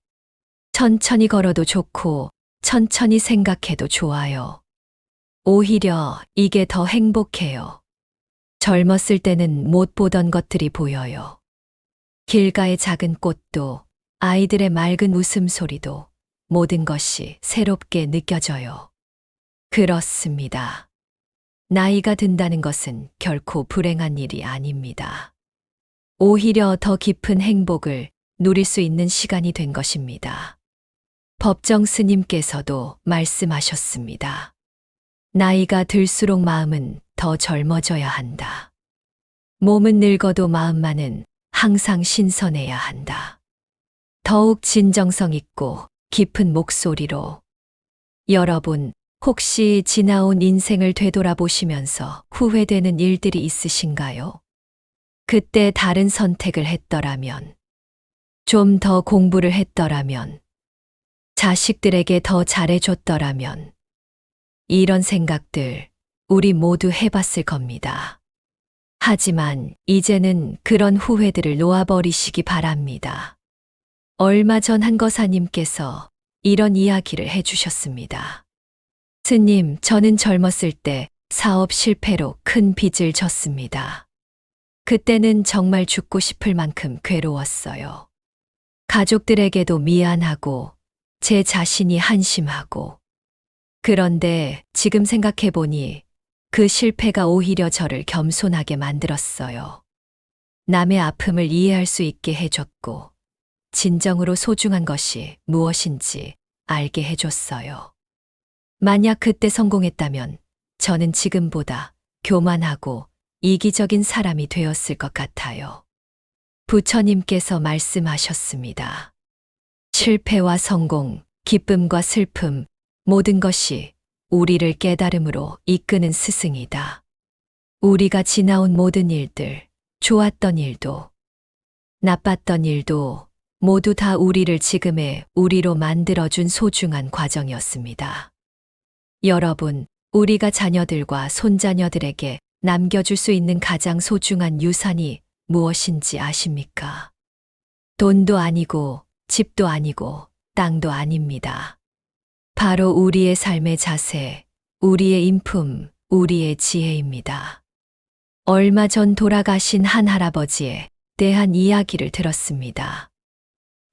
천천히 걸어도 좋고, 천천히 생각해도 좋아요. 오히려 이게 더 행복해요. 젊었을 때는 못 보던 것들이 보여요. 길가의 작은 꽃도, 아이들의 맑은 웃음소리도 모든 것이 새롭게 느껴져요. 그렇습니다. 나이가 든다는 것은 결코 불행한 일이 아닙니다. 오히려 더 깊은 행복을 누릴 수 있는 시간이 된 것입니다. 법정 스님께서도 말씀하셨습니다. 나이가 들수록 마음은 더 젊어져야 한다. 몸은 늙어도 마음만은 항상 신선해야 한다. 더욱 진정성 있고 깊은 목소리로. 여러분, 혹시 지나온 인생을 되돌아보시면서 후회되는 일들이 있으신가요? 그때 다른 선택을 했더라면, 좀 더 공부를 했더라면, 자식들에게 더 잘해줬더라면, 이런 생각들 우리 모두 해봤을 겁니다. 하지만 이제는 그런 후회들을 놓아버리시기 바랍니다. 얼마 전 한 거사님께서 이런 이야기를 해주셨습니다. 스님, 저는 젊었을 때 사업 실패로 큰 빚을 졌습니다. 그때는 정말 죽고 싶을 만큼 괴로웠어요. 가족들에게도 미안하고 제 자신이 한심하고. 그런데 지금 생각해보니 그 실패가 오히려 저를 겸손하게 만들었어요. 남의 아픔을 이해할 수 있게 해줬고, 진정으로 소중한 것이 무엇인지 알게 해줬어요. 만약 그때 성공했다면 저는 지금보다 교만하고 이기적인 사람이 되었을 것 같아요. 부처님께서 말씀하셨습니다. 실패와 성공, 기쁨과 슬픔, 모든 것이 우리를 깨달음으로 이끄는 스승이다. 우리가 지나온 모든 일들, 좋았던 일도, 나빴던 일도 모두 다 우리를 지금의 우리로 만들어준 소중한 과정이었습니다. 여러분, 우리가 자녀들과 손자녀들에게 남겨줄 수 있는 가장 소중한 유산이 무엇인지 아십니까? 돈도 아니고, 집도 아니고, 땅도 아닙니다. 바로 우리의 삶의 자세, 우리의 인품, 우리의 지혜입니다. 얼마 전 돌아가신 한 할아버지에 대한 이야기를 들었습니다.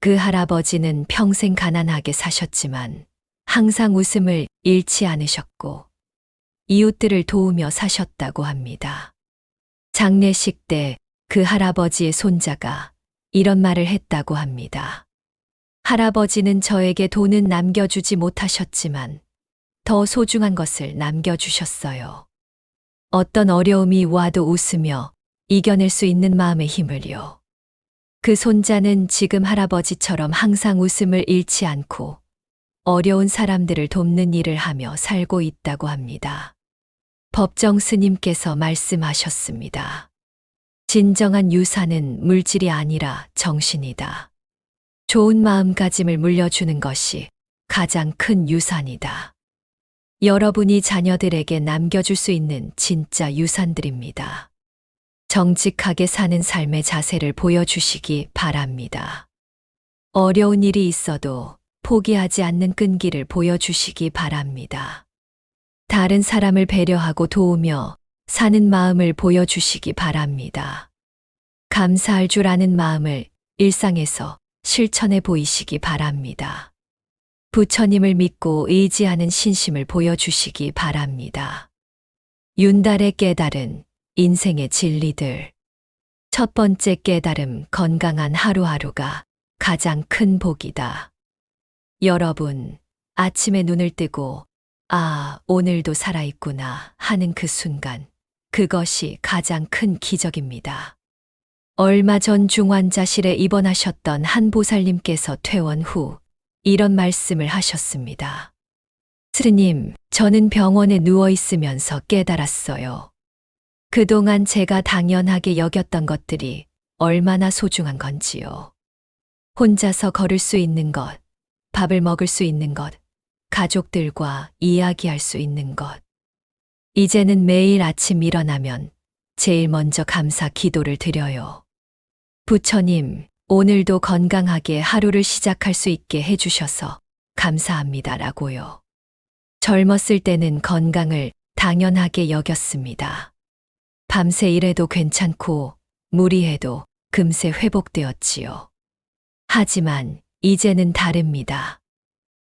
그 할아버지는 평생 가난하게 사셨지만 항상 웃음을 잃지 않으셨고 이웃들을 도우며 사셨다고 합니다. 장례식 때 그 할아버지의 손자가 이런 말을 했다고 합니다. 할아버지는 저에게 돈은 남겨주지 못하셨지만 더 소중한 것을 남겨주셨어요. 어떤 어려움이 와도 웃으며 이겨낼 수 있는 마음의 힘을요. 그 손자는 지금 할아버지처럼 항상 웃음을 잃지 않고 어려운 사람들을 돕는 일을 하며 살고 있다고 합니다. 법정 스님께서 말씀하셨습니다. 진정한 유산은 물질이 아니라 정신이다. 좋은 마음가짐을 물려주는 것이 가장 큰 유산이다. 여러분이 자녀들에게 남겨줄 수 있는 진짜 유산들입니다. 정직하게 사는 삶의 자세를 보여주시기 바랍니다. 어려운 일이 있어도 포기하지 않는 끈기를 보여주시기 바랍니다. 다른 사람을 배려하고 도우며 사는 마음을 보여주시기 바랍니다. 감사할 줄 아는 마음을 일상에서 실천해 보이시기 바랍니다. 부처님을 믿고 의지하는 신심을 보여주시기 바랍니다. 윤달의 깨달은 인생의 진리들. 첫 번째 깨달음, 건강한 하루하루가 가장 큰 복이다. 여러분, 아침에 눈을 뜨고 아, 오늘도 살아있구나 하는 그 순간, 그것이 가장 큰 기적입니다. 얼마 전 중환자실에 입원하셨던 한 보살님께서 퇴원 후 이런 말씀을 하셨습니다. 스님, 저는 병원에 누워 있으면서 깨달았어요. 그동안 제가 당연하게 여겼던 것들이 얼마나 소중한 건지요. 혼자서 걸을 수 있는 것, 밥을 먹을 수 있는 것, 가족들과 이야기할 수 있는 것. 이제는 매일 아침 일어나면 제일 먼저 감사 기도를 드려요. 부처님, 오늘도 건강하게 하루를 시작할 수 있게 해주셔서 감사합니다라고요. 젊었을 때는 건강을 당연하게 여겼습니다. 밤새 일해도 괜찮고 무리해도 금세 회복되었지요. 하지만 이제는 다릅니다.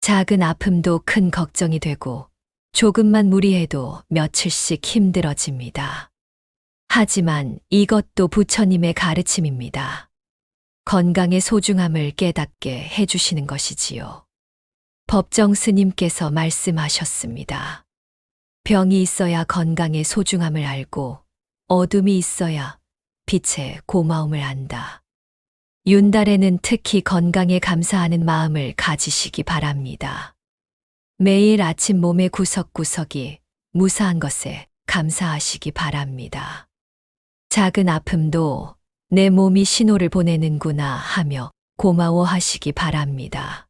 작은 아픔도 큰 걱정이 되고 조금만 무리해도 며칠씩 힘들어집니다. 하지만 이것도 부처님의 가르침입니다. 건강의 소중함을 깨닫게 해주시는 것이지요. 법정 스님께서 말씀하셨습니다. 병이 있어야 건강의 소중함을 알고 어둠이 있어야 빛의 고마움을 안다. 윤달에는 특히 건강에 감사하는 마음을 가지시기 바랍니다. 매일 아침 몸의 구석구석이 무사한 것에 감사하시기 바랍니다. 작은 아픔도 내 몸이 신호를 보내는구나 하며 고마워하시기 바랍니다.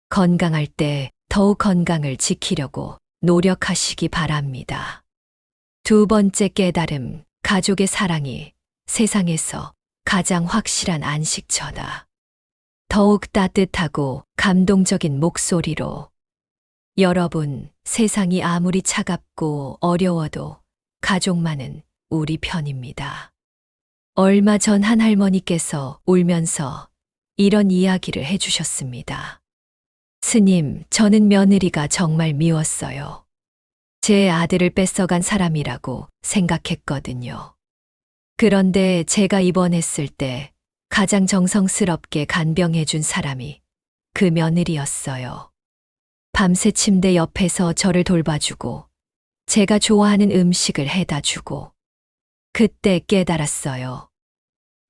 건강할 때 더욱 건강을 지키려고 노력하시기 바랍니다. 두 번째 깨달음, 가족의 사랑이 세상에서 가장 확실한 안식처다. 더욱 따뜻하고 감동적인 목소리로 여러분, 세상이 아무리 차갑고 어려워도 가족만은 우리 편입니다. 얼마 전 한 할머니께서 울면서 이런 이야기를 해주셨습니다. 스님, 저는 며느리가 정말 미웠어요. 제 아들을 뺏어간 사람이라고 생각했거든요. 그런데 제가 입원했을 때 가장 정성스럽게 간병해준 사람이 그 며느리였어요. 밤새 침대 옆에서 저를 돌봐주고 제가 좋아하는 음식을 해다 주고 그때 깨달았어요.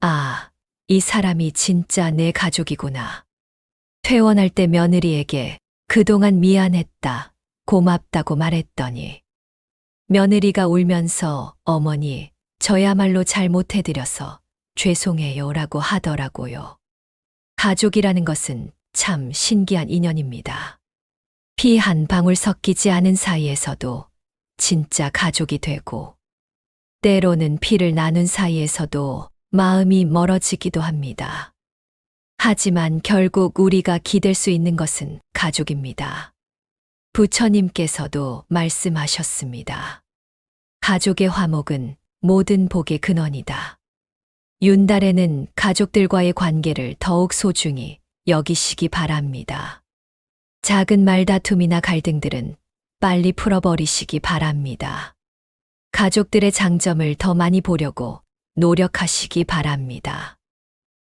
아, 이 사람이 진짜 내 가족이구나. 퇴원할 때 며느리에게 그동안 미안했다, 고맙다고 말했더니 며느리가 울면서 어머니, 저야말로 잘못해드려서 죄송해요라고 하더라고요. 가족이라는 것은 참 신기한 인연입니다. 피 한 방울 섞이지 않은 사이에서도 진짜 가족이 되고, 때로는 피를 나눈 사이에서도 마음이 멀어지기도 합니다. 하지만 결국 우리가 기댈 수 있는 것은 가족입니다. 부처님께서도 말씀하셨습니다. 가족의 화목은 모든 복의 근원이다. 윤달에는 가족들과의 관계를 더욱 소중히 여기시기 바랍니다. 작은 말다툼이나 갈등들은 빨리 풀어버리시기 바랍니다. 가족들의 장점을 더 많이 보려고 노력하시기 바랍니다.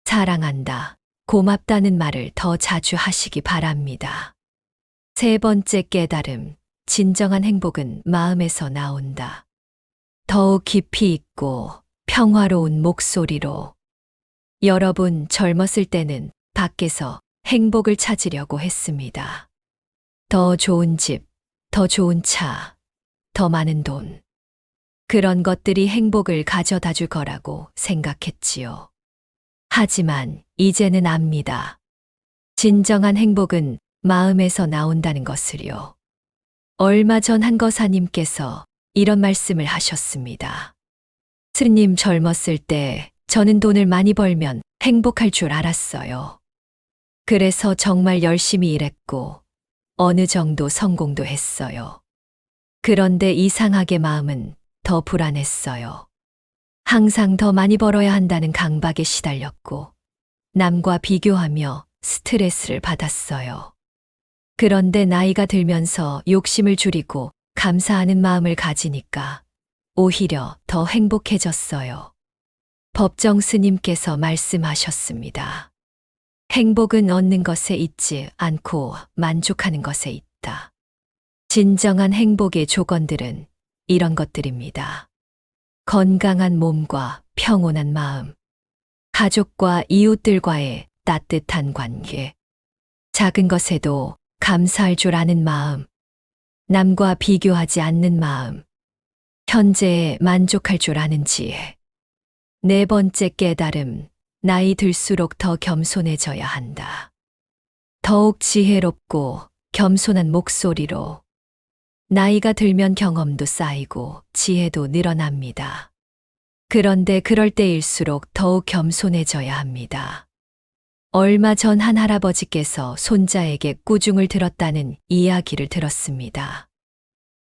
사랑한다, 고맙다는 말을 더 자주 하시기 바랍니다. 세 번째 깨달음, 진정한 행복은 마음에서 나온다. 더욱 깊이 있고 평화로운 목소리로. 여러분 젊었을 때는 밖에서 행복을 찾으려고 했습니다. 더 좋은 집, 더 좋은 차, 더 많은 돈. 그런 것들이 행복을 가져다 줄 거라고 생각했지요. 하지만 이제는 압니다. 진정한 행복은 마음에서 나온다는 것을요. 얼마 전 한 거사님께서 이런 말씀을 하셨습니다. 스님, 젊었을 때 저는 돈을 많이 벌면 행복할 줄 알았어요. 그래서 정말 열심히 일했고 어느 정도 성공도 했어요. 그런데 이상하게 마음은 더 불안했어요. 항상 더 많이 벌어야 한다는 강박에 시달렸고 남과 비교하며 스트레스를 받았어요. 그런데 나이가 들면서 욕심을 줄이고 감사하는 마음을 가지니까 오히려 더 행복해졌어요. 법정 스님께서 말씀하셨습니다. 행복은 얻는 것에 있지 않고 만족하는 것에 있다. 진정한 행복의 조건들은 이런 것들입니다. 건강한 몸과 평온한 마음, 가족과 이웃들과의 따뜻한 관계, 작은 것에도 감사할 줄 아는 마음, 남과 비교하지 않는 마음, 현재에 만족할 줄 아는 지혜. 네 번째 깨달음, 나이 들수록 더 겸손해져야 한다. 더욱 지혜롭고 겸손한 목소리로. 나이가 들면 경험도 쌓이고 지혜도 늘어납니다. 그런데 그럴 때일수록 더욱 겸손해져야 합니다. 얼마 전 한 할아버지께서 손자에게 꾸중을 들었다는 이야기를 들었습니다.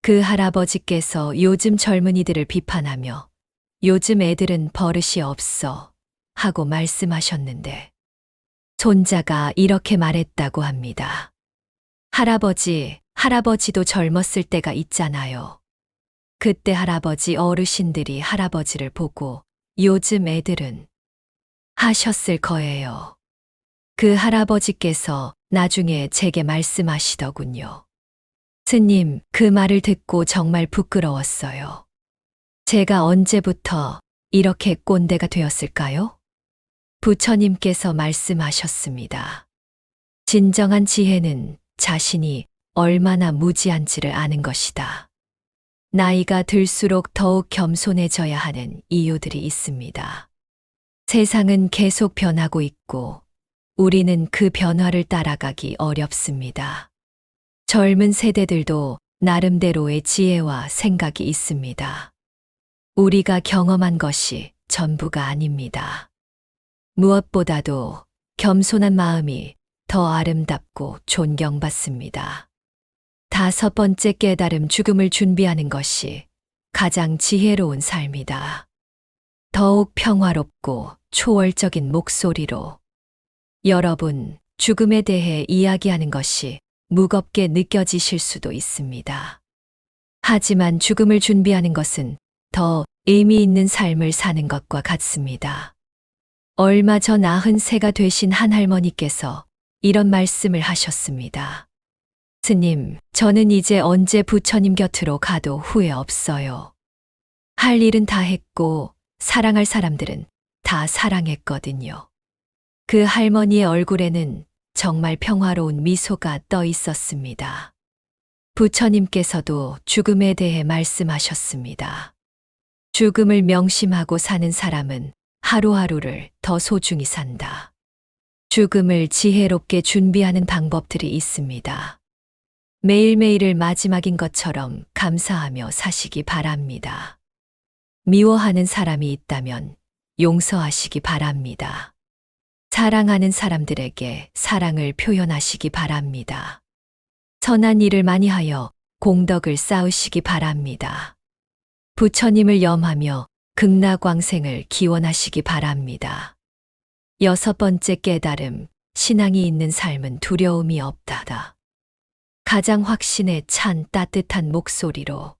그 할아버지께서 요즘 젊은이들을 비판하며 요즘 애들은 버릇이 없어 하고 말씀하셨는데 손자가 이렇게 말했다고 합니다. 할아버지도 젊었을 때가 있잖아요. 그때 할아버지 어르신들이 할아버지를 보고 요즘 애들은 하셨을 거예요. 그 할아버지께서 나중에 제게 말씀하시더군요. 스님, 그 말을 듣고 정말 부끄러웠어요. 제가 언제부터 이렇게 꼰대가 되었을까요? 부처님께서 말씀하셨습니다. 진정한 지혜는 자신이 얼마나 무지한지를 아는 것이다. 나이가 들수록 더욱 겸손해져야 하는 이유들이 있습니다. 세상은 계속 변하고 있고 우리는 그 변화를 따라가기 어렵습니다. 젊은 세대들도 나름대로의 지혜와 생각이 있습니다. 우리가 경험한 것이 전부가 아닙니다. 무엇보다도 겸손한 마음이 더 아름답고 존경받습니다. 다섯 번째 깨달음, 죽음을 준비하는 것이 가장 지혜로운 삶이다. 더욱 평화롭고 초월적인 목소리로. 여러분, 죽음에 대해 이야기하는 것이 무겁게 느껴지실 수도 있습니다. 하지만 죽음을 준비하는 것은 더 의미 있는 삶을 사는 것과 같습니다. 얼마 전 93가 되신 한 할머니께서 이런 말씀을 하셨습니다. 스님, 저는 이제 언제 부처님 곁으로 가도 후회 없어요. 할 일은 다 했고 사랑할 사람들은 다 사랑했거든요. 그 할머니의 얼굴에는 정말 평화로운 미소가 떠 있었습니다. 부처님께서도 죽음에 대해 말씀하셨습니다. 죽음을 명심하고 사는 사람은 하루하루를 더 소중히 산다. 죽음을 지혜롭게 준비하는 방법들이 있습니다. 매일매일을 마지막인 것처럼 감사하며 사시기 바랍니다. 미워하는 사람이 있다면 용서하시기 바랍니다. 사랑하는 사람들에게 사랑을 표현하시기 바랍니다. 선한 일을 많이 하여 공덕을 쌓으시기 바랍니다. 부처님을 염하며 극락광생을 기원하시기 바랍니다. 6번째 깨달음, 신앙이 있는 삶은 두려움이 없다다. 가장 확신에 찬 따뜻한 목소리로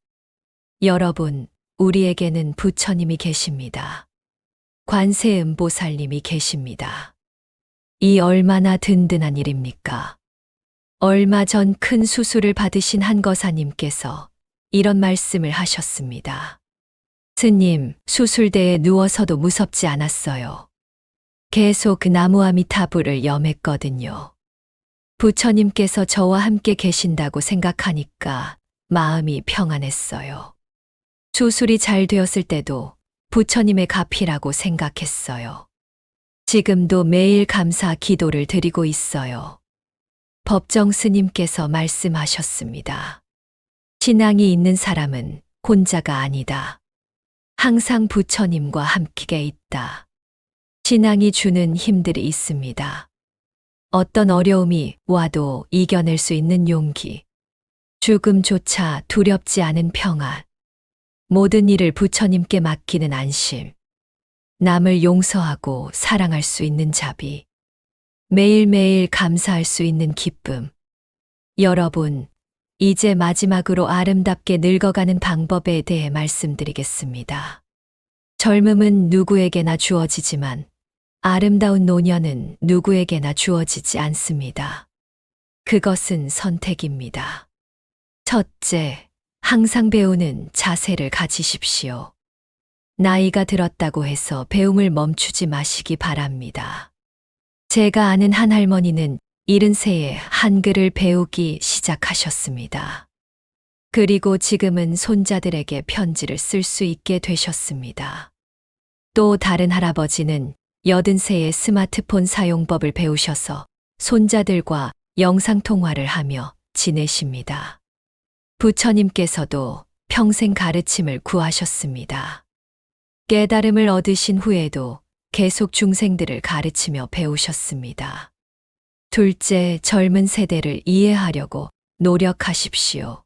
여러분, 우리에게는 부처님이 계십니다. 관세음보살님이 계십니다. 이 얼마나 든든한 일입니까? 얼마 전 큰 수술을 받으신 한거사님께서 이런 말씀을 하셨습니다. 스님, 수술대에 누워서도 무섭지 않았어요. 계속 나무아미타불을 염했거든요. 부처님께서 저와 함께 계신다고 생각하니까 마음이 평안했어요. 수술이 잘 되었을 때도 부처님의 가피라고 생각했어요. 지금도 매일 감사 기도를 드리고 있어요. 법정 스님께서 말씀하셨습니다. 신앙이 있는 사람은 혼자가 아니다. 항상 부처님과 함께 있다. 신앙이 주는 힘들이 있습니다. 어떤 어려움이 와도 이겨낼 수 있는 용기, 죽음조차 두렵지 않은 평안, 모든 일을 부처님께 맡기는 안심, 남을 용서하고 사랑할 수 있는 자비, 매일매일 감사할 수 있는 기쁨. 여러분, 이제 마지막으로 아름답게 늙어가는 방법에 대해 말씀드리겠습니다. 젊음은 누구에게나 주어지지만 아름다운 노년은 누구에게나 주어지지 않습니다. 그것은 선택입니다. 첫째, 항상 배우는 자세를 가지십시오. 나이가 들었다고 해서 배움을 멈추지 마시기 바랍니다. 제가 아는 한 할머니는 70세에 한글을 배우기 시작하셨습니다. 그리고 지금은 손자들에게 편지를 쓸 수 있게 되셨습니다. 또 다른 할아버지는 80세에 스마트폰 사용법을 배우셔서 손자들과 영상통화를 하며 지내십니다. 부처님께서도 평생 가르침을 구하셨습니다. 깨달음을 얻으신 후에도 계속 중생들을 가르치며 배우셨습니다. 둘째, 젊은 세대를 이해하려고 노력하십시오.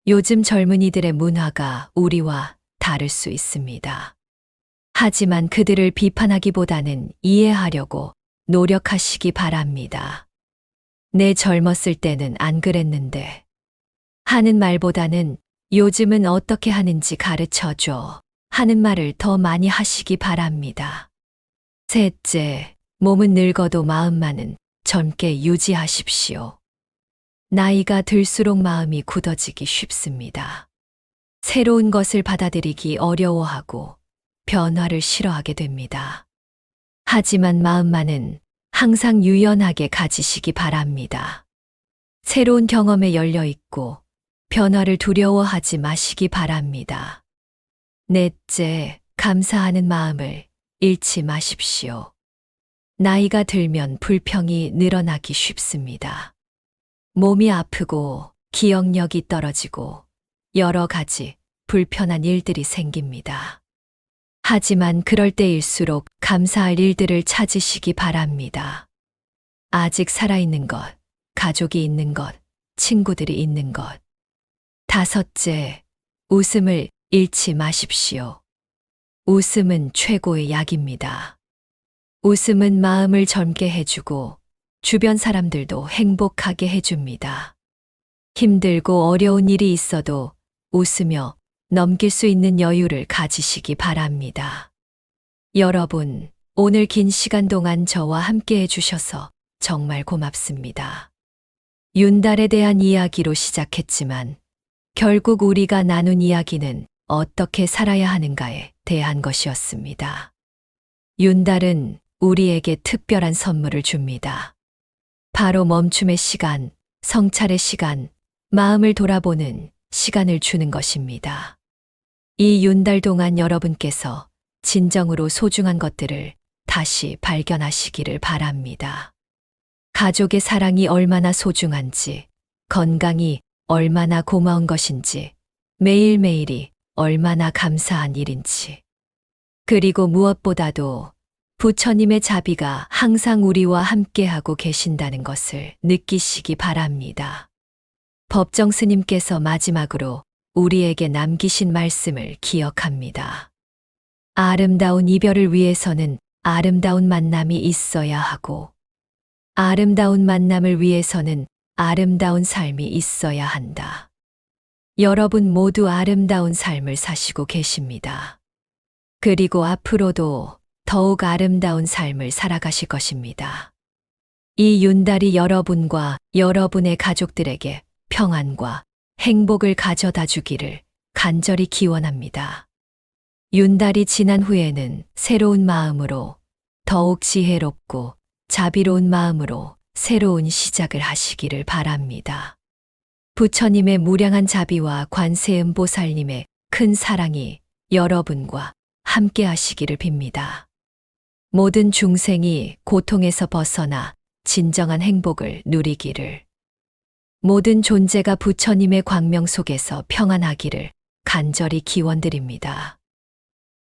요즘 젊은이들의 문화가 우리와 다를 수 있습니다. 하지만 그들을 비판하기보다는 이해하려고 노력하시기 바랍니다. 내 젊었을 때는 안 그랬는데 하는 말보다는 요즘은 어떻게 하는지 가르쳐줘 하는 말을 더 많이 하시기 바랍니다. 셋째, 몸은 늙어도 마음만은 젊게 유지하십시오. 나이가 들수록 마음이 굳어지기 쉽습니다. 새로운 것을 받아들이기 어려워하고 변화를 싫어하게 됩니다. 하지만 마음만은 항상 유연하게 가지시기 바랍니다. 새로운 경험에 열려 있고 변화를 두려워하지 마시기 바랍니다. 넷째, 감사하는 마음을 잃지 마십시오. 나이가 들면 불평이 늘어나기 쉽습니다. 몸이 아프고 기억력이 떨어지고 여러 가지 불편한 일들이 생깁니다. 하지만 그럴 때일수록 감사할 일들을 찾으시기 바랍니다. 아직 살아있는 것, 가족이 있는 것, 친구들이 있는 것. 다섯째, 웃음을 잃지 마십시오. 웃음은 최고의 약입니다. 웃음은 마음을 젊게 해주고 주변 사람들도 행복하게 해줍니다. 힘들고 어려운 일이 있어도 웃으며 넘길 수 있는 여유를 가지시기 바랍니다. 여러분, 오늘 긴 시간 동안 저와 함께 해주셔서 정말 고맙습니다. 윤달에 대한 이야기로 시작했지만 결국 우리가 나눈 이야기는 어떻게 살아야 하는가에 대한 것이었습니다. 윤달은 우리에게 특별한 선물을 줍니다. 바로 멈춤의 시간, 성찰의 시간, 마음을 돌아보는 시간을 주는 것입니다. 이 윤달 동안 여러분께서 진정으로 소중한 것들을 다시 발견하시기를 바랍니다. 가족의 사랑이 얼마나 소중한지, 건강이 얼마나 고마운 것인지, 매일매일이 얼마나 감사한 일인지, 그리고 무엇보다도 부처님의 자비가 항상 우리와 함께하고 계신다는 것을 느끼시기 바랍니다. 법정 스님께서 마지막으로 우리에게 남기신 말씀을 기억합니다. 아름다운 이별을 위해서는 아름다운 만남이 있어야 하고, 아름다운 만남을 위해서는 아름다운 삶이 있어야 한다. 여러분 모두 아름다운 삶을 사시고 계십니다. 그리고 앞으로도 더욱 아름다운 삶을 살아가실 것입니다. 이 윤달이 여러분과 여러분의 가족들에게 평안과 행복을 가져다 주기를 간절히 기원합니다. 윤달이 지난 후에는 새로운 마음으로 더욱 지혜롭고 자비로운 마음으로 새로운 시작을 하시기를 바랍니다. 부처님의 무량한 자비와 관세음보살님의 큰 사랑이 여러분과 함께 하시기를 빕니다. 모든 중생이 고통에서 벗어나 진정한 행복을 누리기를, 모든 존재가 부처님의 광명 속에서 평안하기를 간절히 기원드립니다.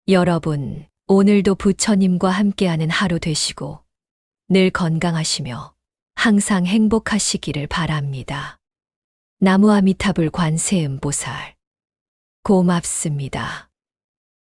여러분, 오늘도 부처님과 함께하는 하루 되시고 늘 건강하시며 항상 행복하시기를 바랍니다. 나무아미타불 관세음보살 고맙습니다.